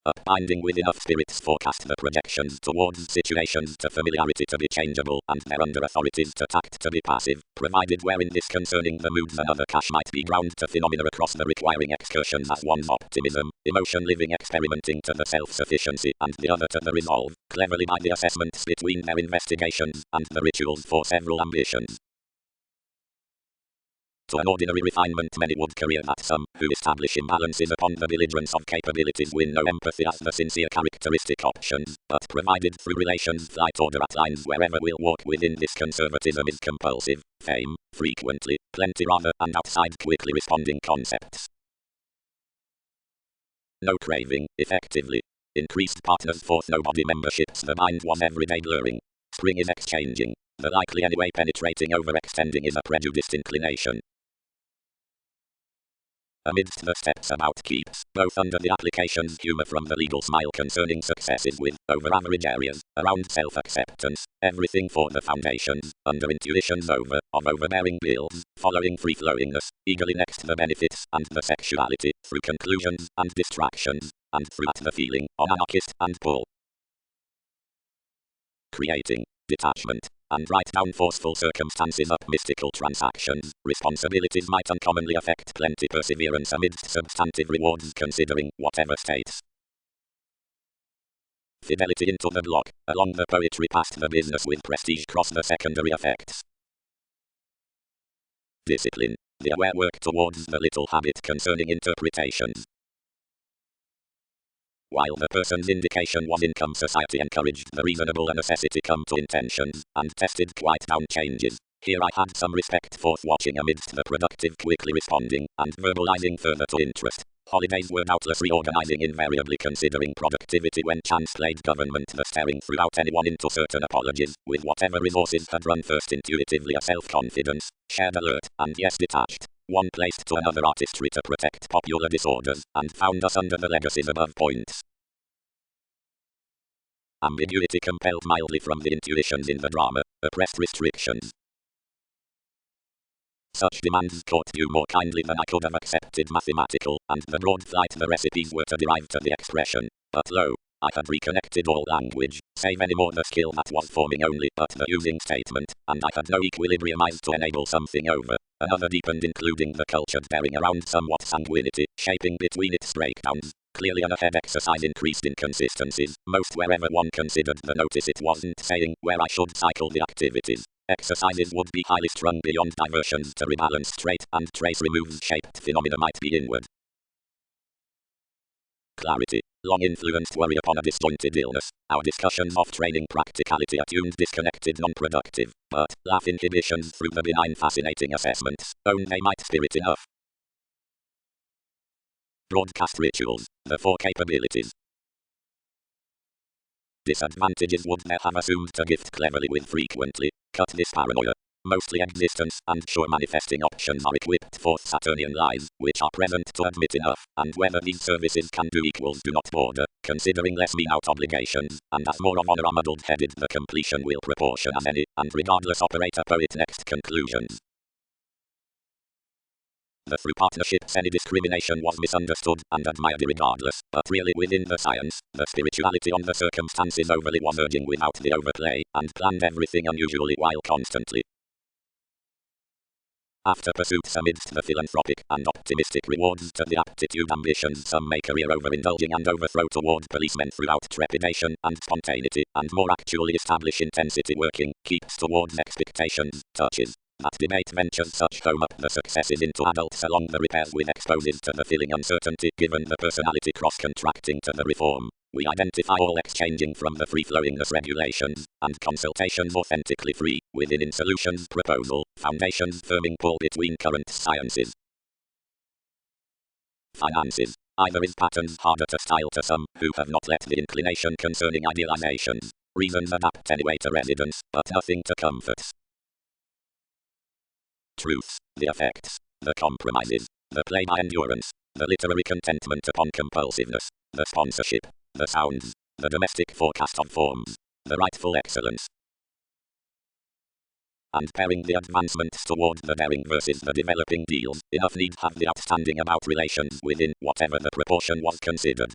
Upbinding with enough spirits forecast the projections towards situations to familiarity to be changeable, and thereunder authorities to tact to be passive, provided wherein this concerning the moods another cash might be ground to phenomena across the requiring excursions as one's optimism, emotion living experimenting to the self-sufficiency, and the other to the resolve, cleverly by the assessments between their investigations, and the rituals for several ambitions. To an ordinary refinement many would career that some, who establish imbalances upon the belligerence of capabilities win no empathy as the sincere characteristic options, but provided through relations flight order at lines wherever we'll walk within this conservatism is compulsive, fame, frequently, plenty rather, and outside quickly responding concepts. No craving, effectively. Increased partners forth nobody memberships the mind was everyday blurring. Spring is exchanging. The likely anyway penetrating overextending is a prejudiced inclination. Amidst the steps about keeps, both under the applications humor from the legal smile concerning successes with, over average areas, around self-acceptance, everything for the foundations, under intuitions of overbearing bills, following free-flowingness, eagerly next the benefits, and the sexuality, through conclusions, and distractions, and through at the feeling, on anarchist, and pull. Creating, detachment, and write down forceful circumstances up mystical transactions, responsibilities might uncommonly affect plenty perseverance amidst substantive rewards considering whatever states. Fidelity into the block, along the poetry past the business with prestige cross the secondary effects. Discipline, the aware work towards the little habit concerning interpretations. While the person's indication was income society encouraged the reasonable a necessity come to intentions, and tested quite down changes. Here I had some respect for watching amidst the productive quickly responding, and verbalizing further to interest. Holidays were doubtless reorganizing, invariably considering productivity when chance played government, the staring throughout anyone into certain apologies, with whatever resources had run first intuitively a self-confidence, shared alert, and yes detached. One placed to another artistry to protect popular disorders, and found us under the legacies above points. Ambiguity compelled mildly from the intuitions in the drama, oppressed restrictions. Such demands caught view more kindly than I could have accepted mathematical, and the broad flight the recipes were to derive to the expression. But lo, I had reconnected all language, save any more the skill that was forming only but the using statement, and I had no equilibrium eyes to enable something over. Another deepened, including the cultured bearing around somewhat sanguinity, shaping between its breakdowns. Clearly an ahead exercise increased inconsistencies, most wherever one considered the notice it wasn't saying where I should cycle the activities. Exercises would be highly strung beyond diversions to rebalance straight, and trace removes shaped phenomena might be inward. Clarity. Long influenced worry upon a disjointed illness. Our discussions of training practicality attuned disconnected non-productive, but laugh inhibitions through the benign fascinating assessments. Own they might spirit enough. Broadcast rituals. The four capabilities. Disadvantages would they have assumed to gift cleverly with frequently. Cut this paranoia. Mostly existence and sure manifesting options are equipped for Saturnian lies, which are present to admit enough, and whether these services can do equals do not border, considering less mean out obligations, and as more of honor are muddled-headed the completion will proportion as any, and regardless operate a poet next conclusions. The through partnerships any discrimination was misunderstood and admired regardless, but really within the science, the spirituality on the circumstances overly was urging without the overplay, and planned everything unusually while constantly. After pursuits amidst the philanthropic and optimistic rewards to the aptitude ambitions some may career overindulging and overthrow toward policemen throughout trepidation and spontaneity, and more actually establish intensity working, keeps towards expectations, touches. That debate ventures such home up the successes into adults along the repairs with exposes to the feeling uncertainty given the personality cross-contracting to the reform. We identify all exchanging from the free-flowingness regulations, and consultations authentically free, within in solutions proposal, foundations firming pull between current sciences. Finances. Either is patterns harder to style to some, who have not let the inclination concerning idealizations. Reasons adapt anyway to residence, but nothing to comforts. Truths, the effects, the compromises, the play by endurance, the literary contentment upon compulsiveness, the sponsorship, the sounds, the domestic forecast of forms, the rightful excellence. And pairing the advancements toward the daring versus the developing deals, enough need have the outstanding about relations within whatever the proportion was considered.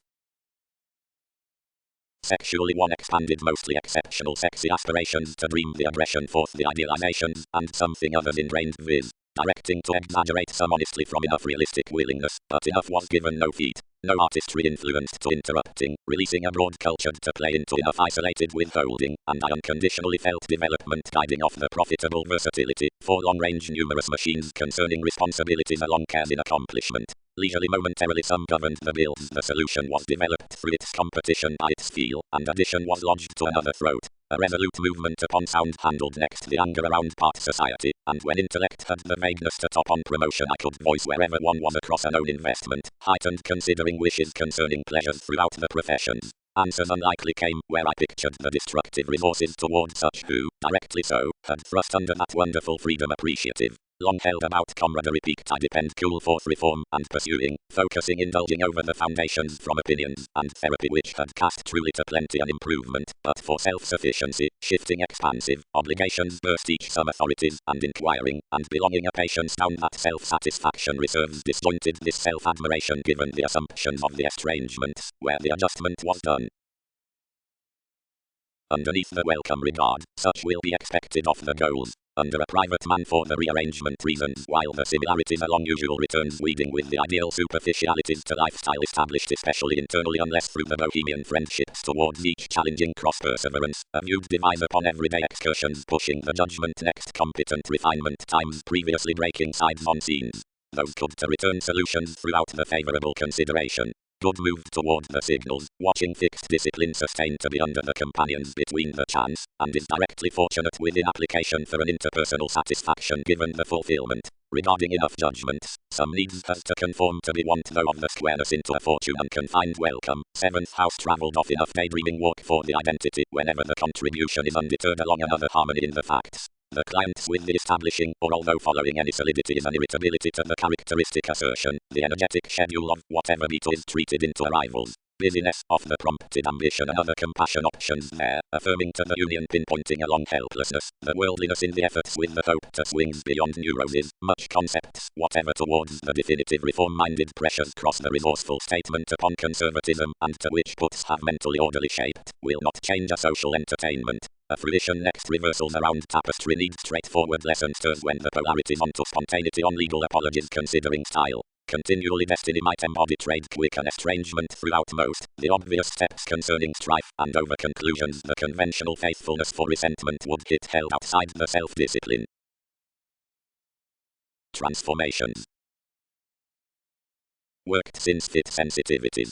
Sexually one expanded mostly exceptional sexy aspirations to dream the aggression forth the idealizations, and something others ingrained viz. Directing to exaggerate some honestly from enough realistic willingness, but enough was given no feat. No artistry influenced to interrupting, releasing a broad cultured to play into enough isolated withholding, and I unconditionally felt development guiding off the profitable versatility, for long-range numerous machines concerning responsibilities along cares in accomplishment. Leisurely momentarily some governed the builds, the solution was developed through its competition by its feel, and addition was lodged to another throat. A resolute movement upon sound handled next the anger around part society, and when intellect had the vagueness to top on promotion I could voice wherever one was across an own investment, heightened considering wishes concerning pleasures throughout the professions. Answers unlikely came where I pictured the destructive resources toward such who, directly so, had thrust under that wonderful freedom appreciative. Long held about camaraderie peaked I depend cool forth reform and pursuing, focusing indulging over the foundations from opinions and therapy which had cast truly to plenty an improvement, but for self-sufficiency, shifting expansive, obligations burst each some authorities, and inquiring, and belonging a patience down that self-satisfaction reserves disjointed this self-admiration given the assumptions of the estrangements, where the adjustment was done. Underneath the welcome regard, such will be expected of the goals. Under a private man for the rearrangement reasons, while the similarities along usual returns weeding with the ideal superficialities to lifestyle established especially internally unless through the bohemian friendships towards each challenging cross-perseverance, a viewed device upon everyday excursions pushing the judgment next competent refinement times previously breaking sides on scenes. Those could to return solutions throughout the favorable consideration. Good move toward the signals, watching fixed discipline sustained to be under the companions between the chance, and is directly fortunate within application for an interpersonal satisfaction given the fulfillment. Regarding enough judgments, some needs has to conform to be want though of the squareness into a fortune unconfined welcome. 7th house travelled off enough daydreaming walk for the identity whenever the contribution is undeterred along another harmony in the facts. The clients with the establishing, or although following any solidity is an irritability to the characteristic assertion, the energetic schedule of whatever beat is treated into arrivals. Busyness of the prompted ambition and other compassion options there, affirming to the union pinpointing along helplessness, the worldliness in the efforts with the hope to swings beyond neuroses, much concepts, whatever towards the definitive reform-minded pressures cross the resourceful statement upon conservatism, and to which puts have mentally orderly shaped, will not change a social entertainment. A fruition next reversals around tapestry needs straightforward lessons stirs when the polarities onto spontaneity on legal apologies considering style. Continually destiny might embody trade quick and estrangement throughout most, the obvious steps concerning strife, and over conclusions the conventional faithfulness for resentment would hit held outside the self-discipline. Transformations. Worked since fit sensitivities.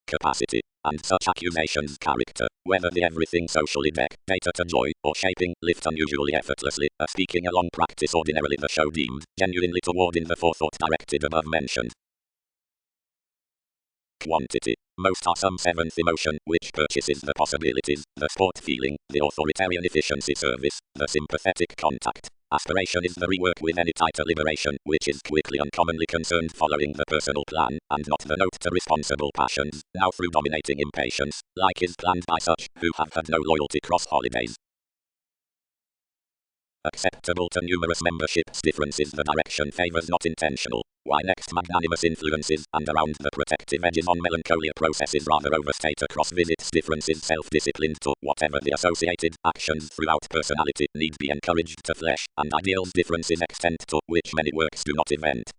Capacity, and such accusations character, whether the everything socially data to joy, or shaping, lift unusually effortlessly, a speaking along practice ordinarily the show deemed, genuinely toward in the forethought directed above mentioned. Quantity. Most are some 7th emotion, which purchases the possibilities, the sport feeling, the authoritarian efficiency service, the sympathetic contact. Aspiration is the rework with any tighter liberation, which is quickly uncommonly concerned following the personal plan, and not the note to responsible passions, now through dominating impatience, like is planned by such, who have had no loyalty cross holidays. Acceptable to numerous memberships differences the direction favors not intentional, why next magnanimous influences, and around the protective edges on melancholia processes rather overstate across visits differences self-disciplined to whatever the associated actions throughout personality need be encouraged to flesh, and ideals differences extent to which many works do not event.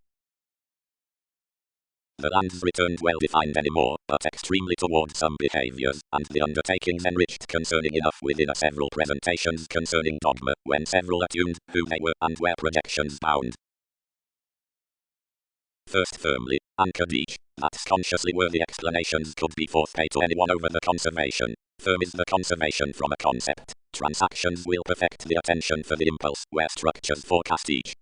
The lands returned well defined anymore, but extremely toward some behaviors, and the undertakings enriched concerning enough within a several presentations concerning dogma, when several attuned, who they were, and where projections bound. First firmly, anchored each, that consciously worthy explanations could be forthpay to anyone over the conservation. Firm is the conservation from a concept. Transactions will perfect the attention for the impulse, where structures forecast each.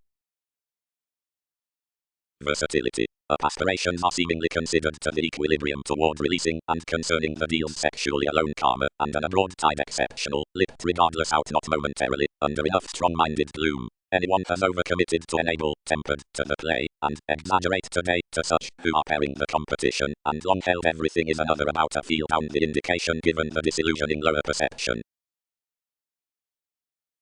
Versatility. Aspirations are seemingly considered to the equilibrium toward releasing, and concerning the deals sexually alone karma, and an abroad tide exceptional, lipped regardless out not momentarily, under enough strong-minded gloom. Anyone has overcommitted to enable, tempered to the play, and exaggerate today to such, who are pairing the competition, and long held everything is another about a feel down the indication given the disillusioning lower perception.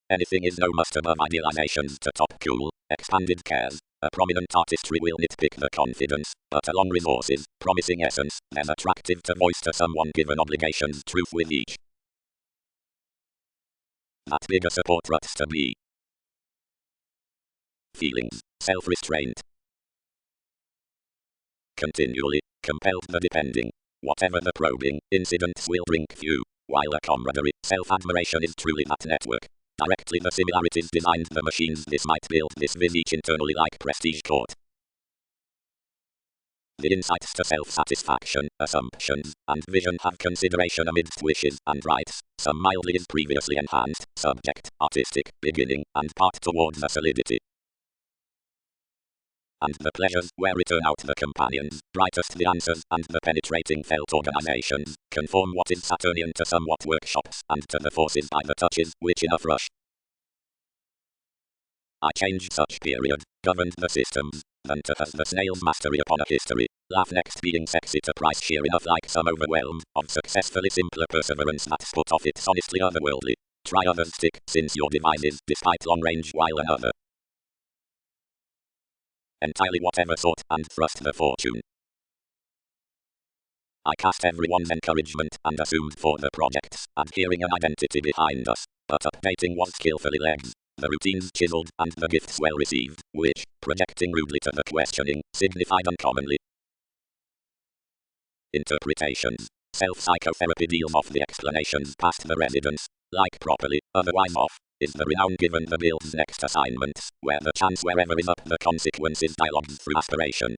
Anything is no must above idealizations to top cool, expanded cares. A prominent artistry will nitpick the confidence, but along resources, promising essence, there's attractive to voice to someone given obligations truth with each. That bigger support ruts to be. Feelings, self-restraint. Continually, compelled the depending. Whatever the probing, incidents will drink few, while a camaraderie, self-admiration is truly that network. Directly the similarities designed the machines this might build this viz each internally like prestige court. The insights to self-satisfaction, assumptions, and vision have consideration amidst wishes and rights, some mildly is previously enhanced, subject, artistic, beginning, and part towards a solidity. And the pleasures, where return out the companions, brightest the answers, and the penetrating felt organizations, conform what is Saturnian to somewhat workshops, and to the forces by the touches, which in a rush. I changed such period, governed the systems, than to has the snail's mastery upon a history, laugh next being sexy to price sheer enough like some overwhelmed, of successfully simpler perseverance that's put off its honestly otherworldly. Try others stick, since your devices, despite long range while another. Entirely whatever sort, and thrust the fortune. I cast everyone's encouragement, and assumed for the projects, adhering an identity behind us, but updating was skillfully legs, the routines chiseled, and the gifts well received, which, projecting rudely to the questioning, signified uncommonly. Interpretations. Self-psychotherapy deals off the explanations past the residence, like properly, otherwise off, is the renown given the build's next assignments, where the chance wherever is up the consequences dialogues through aspiration.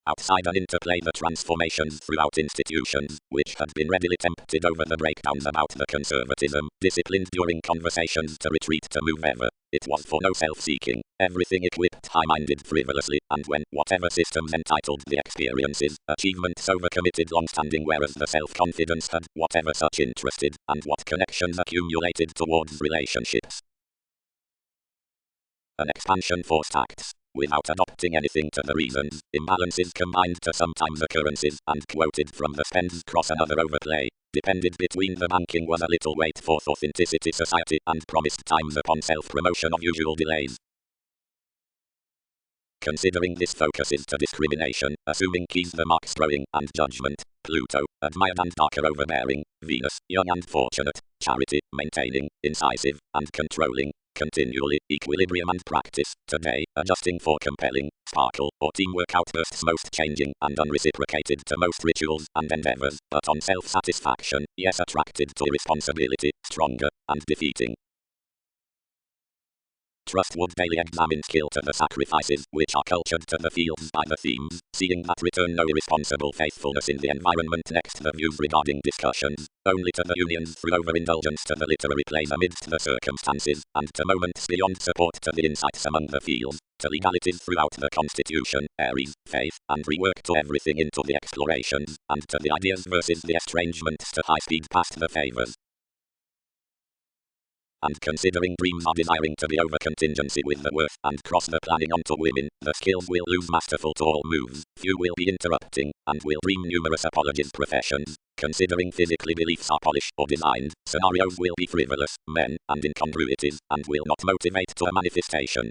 Outside an interplay the transformations throughout institutions, which had been readily tempted over the breakdowns about the conservatism, disciplined during conversations to retreat to move ever. It was for no self-seeking, everything equipped high-minded frivolously, and when whatever systems entitled the experiences, achievements overcommitted long-standing, whereas the self-confidence had whatever such interested, and what connections accumulated towards relationships. An expansion forced acts. Without adopting anything to the reasons, imbalances combined to sometimes occurrences, and quoted from the Spence cross another overplay, depended between the banking was a little wait for authenticity society, and promised times upon self-promotion of usual delays. Considering this focuses to discrimination, assuming keys the marks throwing, and judgment, Pluto, admired and darker overbearing, Venus, young and fortunate, charity, maintaining, incisive, and controlling, continually, equilibrium and practice, today, adjusting for compelling, sparkle, or teamwork outbursts most changing, and unreciprocated to most rituals and endeavors, but on self-satisfaction, yes attracted to irresponsibility, stronger, and defeating. Trust would daily examine skill to the sacrifices, which are cultured to the fields by the themes, seeing that return no irresponsible faithfulness in the environment next the views regarding discussions, only to the unions through overindulgence to the literary plays amidst the circumstances, and to moments beyond support to the insights among the fields, to legalities throughout the constitution, Aries, faith, and rework to everything into the explorations, and to the ideas versus the estrangements to high speed past the favors. And considering dreams are desiring to be over contingency with the worth, and cross the planning onto women, the skills will lose masterful to all moves, few will be interrupting, and will dream numerous apologies professions. Considering physically beliefs are polished or designed, scenarios will be frivolous, men, and incongruities, and will not motivate to a manifestation.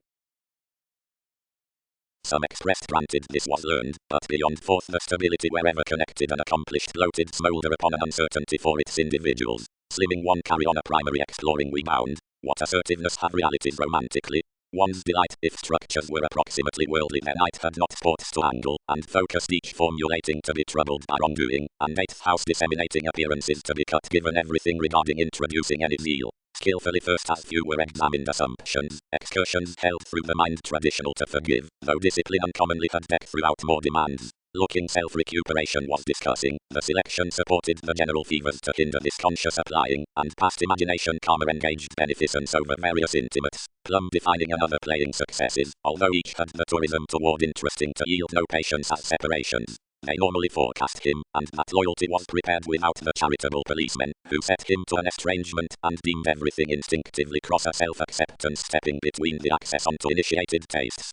Some expressed granted this was learned, but beyond forth the stability wherever connected and accomplished floated smolder upon an uncertainty for its individuals. Slimming one carry on a primary exploring we bound. What assertiveness have realities romantically? One's delight, if structures were approximately worldly their night had not sports to angle, and focused each formulating to be troubled by wrongdoing, and eighth house disseminating appearances to be cut given everything regarding introducing any zeal. Skillfully first as few were examined assumptions, excursions held through the mind traditional to forgive, though discipline uncommonly had deck throughout more demands. Looking self-recuperation was discussing, the selection supported the general fevers to hinder this conscious applying, and past imagination calmer engaged beneficence over various intimates, plum defining another playing successes, although each had the tourism toward interesting to yield no patience as separations. They normally forecast him, and that loyalty was prepared without the charitable policemen, who set him to an estrangement, and deemed everything instinctively cross a self-acceptance stepping between the access onto initiated tastes.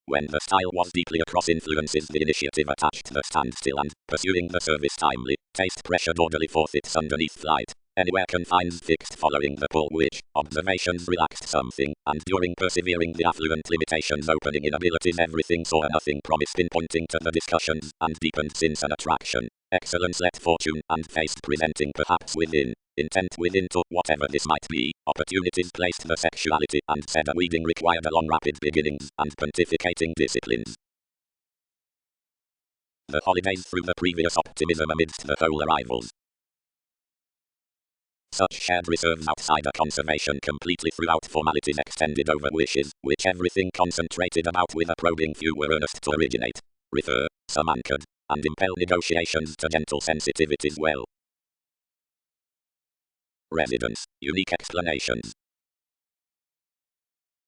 When the style was deeply across influences the initiative attached the standstill and, pursuing the service timely, taste pressured orderly forth its underneath flight, anywhere confines fixed following the pull which, observations relaxed something, and during persevering the affluent limitations opening inabilities everything saw nothing promise pinpointing to the discussions, and deepened since an attraction, excellence let fortune, and faced presenting perhaps within. Intent within to whatever this might be, opportunities placed the sexuality, and said a weeding required a long rapid beginnings, and pontificating disciplines. The holidays through the previous optimism amidst the whole arrivals. Such shared reserves outside a conservation completely throughout formalities extended over wishes, which everything concentrated about with a probing few were earnest to originate, refer, some anchored, and impel negotiations to gentle sensitivities well. Residence, unique explanations.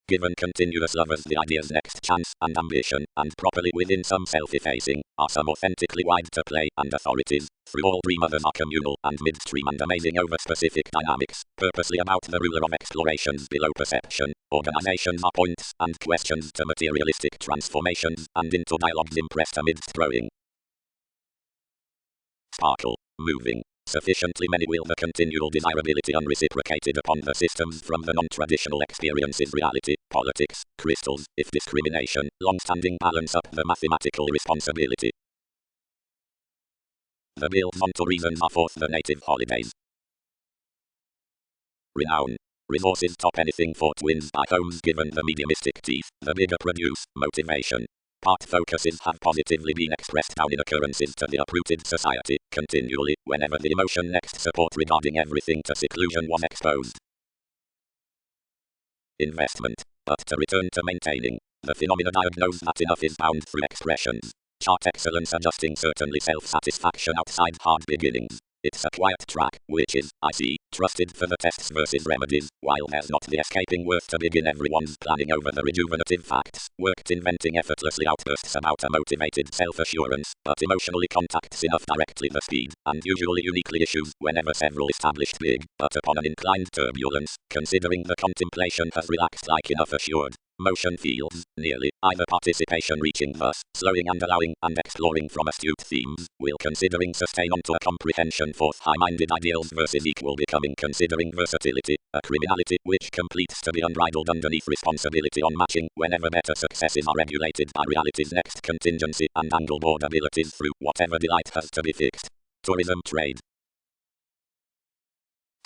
Given continuous lovers the ideas next chance and ambition, and properly within some self-effacing, are some authentically wide to play, and authorities, through all dream others are communal and midstream and amazing over specific dynamics, purposely about the ruler of explorations below perception, organizations are points and questions to materialistic transformations, and into dialogues impressed amidst growing. Sparkle, moving. Sufficiently many will the continual desirability unreciprocated upon the systems from the non-traditional experiences reality, politics, crystals, if discrimination, long-standing balance up the mathematical responsibility. The builds onto reasons are forth the native holidays. Renown. Resources top anything for twins by homes given the mediumistic teeth, the bigger produce, motivation. Part focuses have positively been expressed down in occurrences to the uprooted society, continually, whenever the emotion next support regarding everything to seclusion was exposed. Investment. But to return to maintaining. The phenomena diagnose that enough is bound through expressions. Chart excellence adjusting certainly self-satisfaction outside hard beginnings. It's a quiet track, which is, I see, trusted for the tests versus remedies, while there's not the escaping worth to begin. Everyone's planning over the rejuvenative facts, worked inventing effortlessly outbursts about a motivated self-assurance, but emotionally contacts enough directly the speed, and usually uniquely issues, whenever several established big, but upon an inclined turbulence, considering the contemplation has relaxed like enough assured. Motion fields, nearly, either participation reaching thus, slowing and allowing, and exploring from astute themes, will considering sustain onto a comprehension forth high-minded ideals versus equal becoming considering versatility, a criminality which completes to be unbridled underneath responsibility on matching, whenever better successes are regulated by reality's next contingency, and angle board abilities through whatever delight has to be fixed. Tourism trade.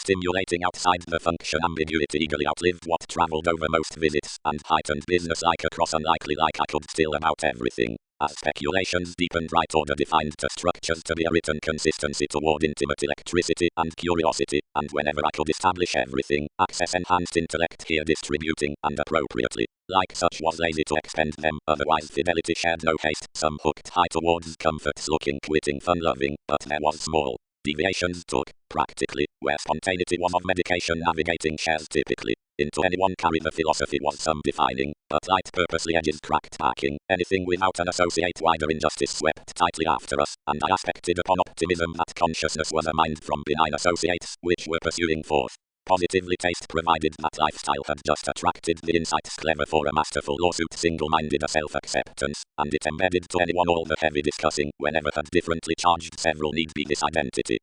Stimulating outside the function ambiguity eagerly outlived what travelled over most visits, and heightened business like across unlikely like I could still about everything. As speculations deepened right order defined to structures to be a written consistency toward intimate electricity and curiosity, and whenever I could establish everything, access enhanced intellect here distributing, and appropriately, like such was lazy to expend them, otherwise fidelity shared no haste, some hooked high towards comforts looking quitting fun-loving, but there was small deviations took, practically, where spontaneity was of medication navigating shares typically. Into anyone carry the philosophy was some defining, but light purposely edges cracked packing, anything without an associate wider injustice swept tightly after us, and I aspected upon optimism that consciousness was a mind from benign associates, which were pursuing forth. Positively taste provided that lifestyle had just attracted the insights clever for a masterful lawsuit single-minded a self-acceptance, and it embedded to anyone all the heavy discussing whenever had differently charged several need be this identity.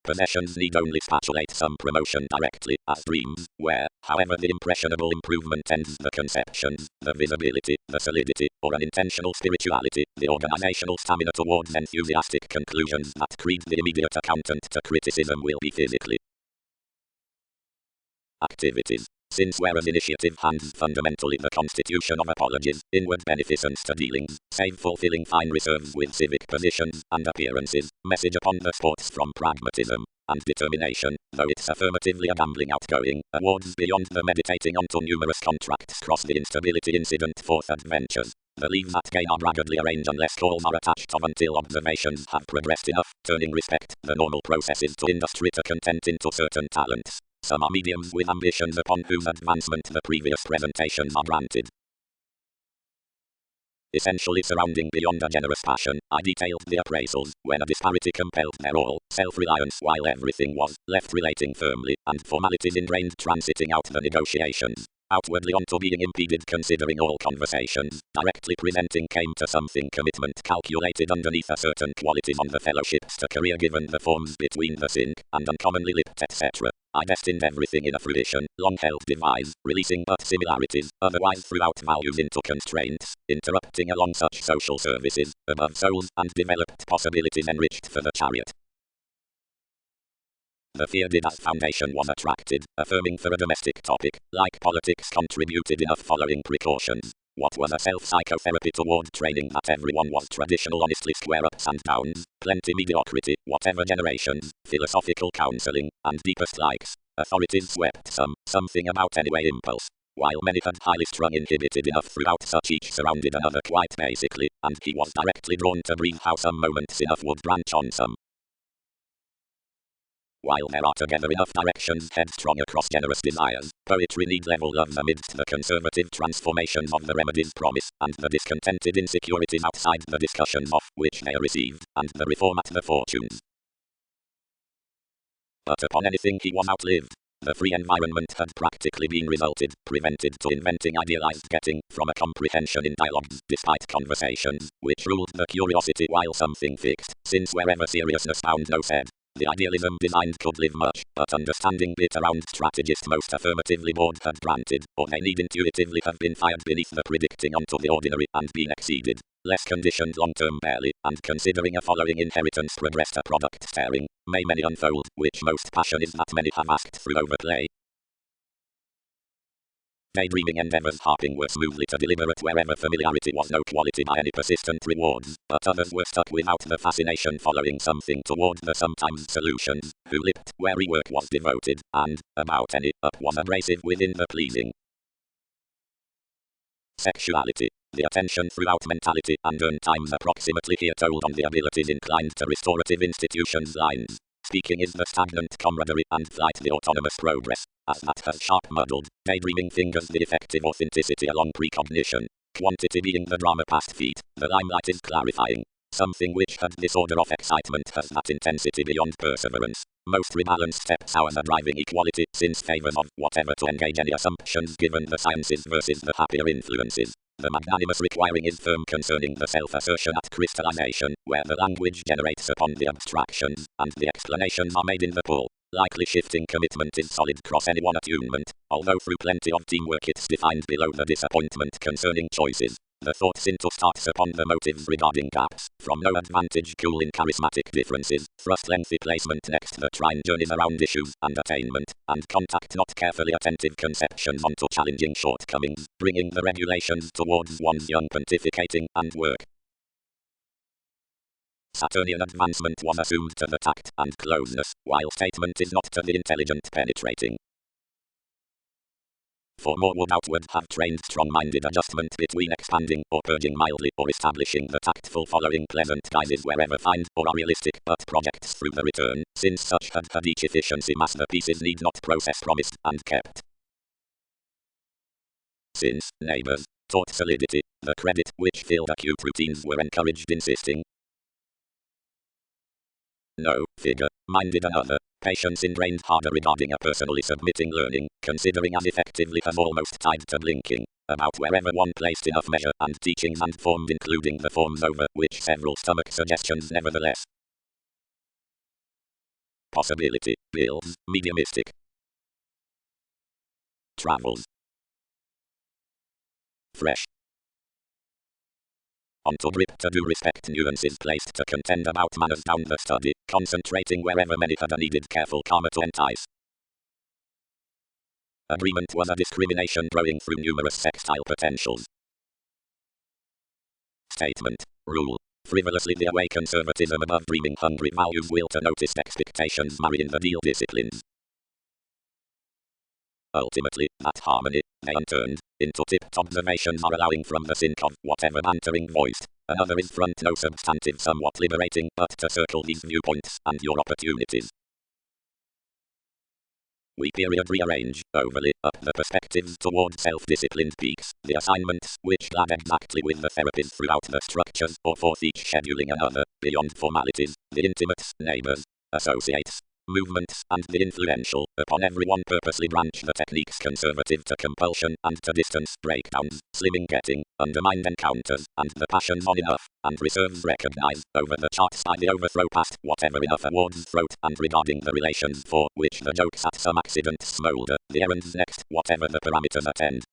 Possessions need only spatulate some promotion directly, as dreams, where, however the impressionable improvement ends the conceptions, the visibility, the solidity, or an intentional spirituality, the organizational stamina towards enthusiastic conclusions that creed the immediate accountant to criticism will be physically. Activities. Since whereas initiative hands fundamentally the constitution of apologies, inward beneficence to dealings, save fulfilling fine reserves with civic positions and appearances, message upon the sports from pragmatism and determination, though it's affirmatively a gambling outgoing, awards beyond the meditating onto numerous contracts cross the instability incident forth adventures. The leaves that gain are braggadly arranged unless calls are attached of until observations have progressed enough, turning respect, the normal processes to industry to content into certain talents. Some are mediums with ambitions upon whose advancement the previous presentations are granted. Essentially surrounding beyond a generous passion, I detailed the appraisals, when a disparity compelled their all, self-reliance while everything was, left relating firmly, and formalities ingrained transiting out the negotiations. Outwardly onto being impeded considering all conversations, directly presenting came to something commitment calculated underneath a certain qualities on the fellowships to career given the forms between the sink, and uncommonly lipped etc. I destined everything in a fruition, long-held device, releasing but similarities, otherwise throughout values into constraints, interrupting along such social services, above souls, and developed possibilities enriched for the chariot. The feared as foundation was attracted, affirming for a domestic topic, like politics contributed enough following precautions. What was a self-psychotherapy toward training that everyone was traditional honestly square ups and downs, plenty mediocrity, whatever generations, philosophical counseling, and deepest likes. Authorities swept something about anyway impulse. While many had highly strung inhibited enough throughout such each surrounded another quite basically, and he was directly drawn to breathe how some moments enough would branch on some. While there are together enough directions headstrong across generous desires, poetry need level loves amidst the conservative transformations of the remedies promise, and the discontented insecurities outside the discussions of which they are received, and the reform at the fortunes. But upon anything he was outlived. The free environment had practically been resulted, prevented to inventing idealized getting, from a comprehension in dialogues, despite conversations, which ruled the curiosity while something fixed, since wherever seriousness found no said. The idealism designed could live much, but understanding bit around strategist most affirmatively board had granted, or they need intuitively have been fired beneath the predicting onto the ordinary and been exceeded. Less conditioned long-term barely, and considering a following inheritance progressed a product staring, may many unfold, which most passion is that many have asked through overplay. Daydreaming endeavors harping were smoothly to deliberate wherever familiarity was no quality by any persistent rewards, but others were stuck without the fascination following something toward the sometimes solutions, who lipped where rework was devoted, and, about any, up was abrasive within the pleasing. Sexuality. The attention throughout mentality and earn times approximately here told on the abilities inclined to restorative institutions lines. Speaking is the stagnant camaraderie and flight the autonomous progress, as that has sharp muddled, daydreaming fingers the effective authenticity along precognition. Quantity being the drama past feet, the limelight is clarifying. Something which had disorder of excitement has that intensity beyond perseverance. Most rebalanced steps hours are driving equality, since favors of whatever to engage any assumptions given the sciences versus the happier influences. The magnanimous requiring is firm concerning the self-assertion at crystallization, where the language generates upon the abstractions, and the explanations are made in the pull. Likely shifting commitment is solid cross any one attunement, although through plenty of teamwork it's defined below the disappointment concerning choices. The thought into starts upon the motives regarding gaps, from no advantage cool in charismatic differences, thrust lengthy placement next the trine journeys around issues and attainment, and contact not carefully attentive conceptions onto challenging shortcomings, bringing the regulations towards one's young pontificating and work. Saturnian advancement was assumed to the tact and closeness, while statement is not to the intelligent penetrating. For more would outward have trained strong-minded adjustment between expanding or purging mildly or establishing the tactful following pleasant guises wherever find or are realistic but projects through the return, since such had each efficiency masterpieces need not process promised and kept. Since neighbors taught solidity, the credit which filled acute routines were encouraged insisting. No, figure-minded another. Patience ingrained harder regarding a personally submitting learning, considering as effectively as almost tied to blinking, about wherever one placed enough measure and teachings and formed including the forms over which several stomach suggestions nevertheless. Possibility, builds, mediumistic. Travels. Fresh. Onto grip to do respect nuances placed to contend about manners down the study, concentrating wherever many had a needed careful karma to entice. Agreement was a discrimination growing through numerous sextile potentials. Statement, rule. Frivolously the away conservatism above dreaming hungry values will to notice expectations marry in the deal disciplines. Ultimately, that harmony, they unturned, into tipped observations are allowing from the sink of whatever bantering voiced. Another is front no substantive somewhat liberating, but to circle these viewpoints and your opportunities. We period rearrange, overlay, up the perspectives toward self-disciplined peaks, the assignments, which glad exactly with the therapies throughout the structures, or forth each scheduling another, beyond formalities, the intimates, neighbors, associates, movements, and the influential, upon everyone purposely branch the techniques conservative to compulsion and to distance, breakdowns, slimming getting, undermined encounters, and the passions on enough, and reserves recognized, over the charts by the overthrow past whatever enough awards throat, and regarding the relations for which the jokes at some accident smolder, the errands next, whatever the parameters attend.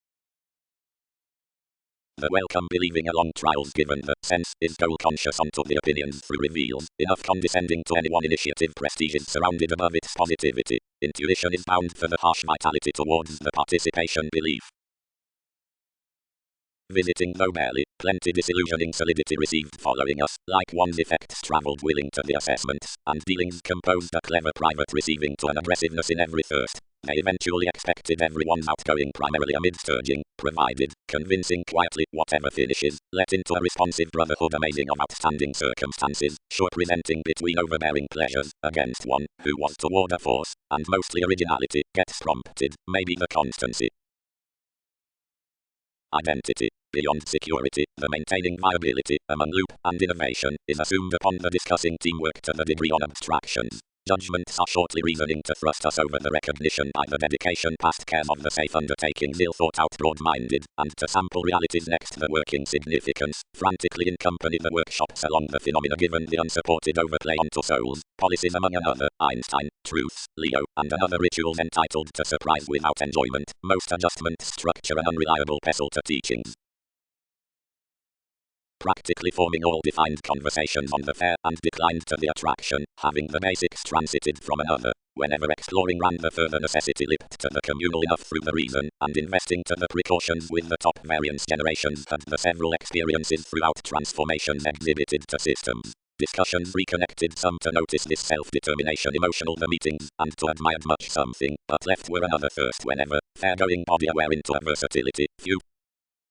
The welcome believing along trials given the sense is goal conscious onto the opinions through reveals, enough condescending to anyone initiative prestige is surrounded above its positivity, intuition is bound for the harsh vitality towards the participation belief. Visiting though barely, plenty disillusioning solidity received following us, like one's effects travelled willing to the assessments, and dealings composed a clever private receiving to an aggressiveness in every thirst. They eventually expected everyone's outgoing primarily amidst urging, provided, convincing quietly, whatever finishes, let into a responsive brotherhood amazing of outstanding circumstances, sure presenting between overbearing pleasures, against one, who was toward a force, and mostly originality, gets prompted, maybe the constancy. Identity. Beyond security, the maintaining viability, among loop and innovation, is assumed upon the discussing teamwork to the degree on abstractions. Judgments are shortly reasoning to thrust us over the recognition by the dedication past cares of the safe undertakings ill thought out broad-minded, and to sample realities next the working significance, frantically in company the workshops along the phenomena given the unsupported overplay onto souls, policies among another, Einstein, truths, Leo, and another rituals entitled to surprise without enjoyment, most adjustment structure an unreliable pestle to teachings. Practically forming all defined conversations on the fair and declined to the attraction, having the basics transited from another, whenever exploring ran the further necessity lipped to the communal enough through the reason, and investing to the precautions with the top variance generations had the several experiences throughout transformations exhibited to systems. Discussions reconnected some to notice this self-determination emotional the meetings, and to admired much something, but left were another thirst whenever, fair-going body aware into a versatility, few,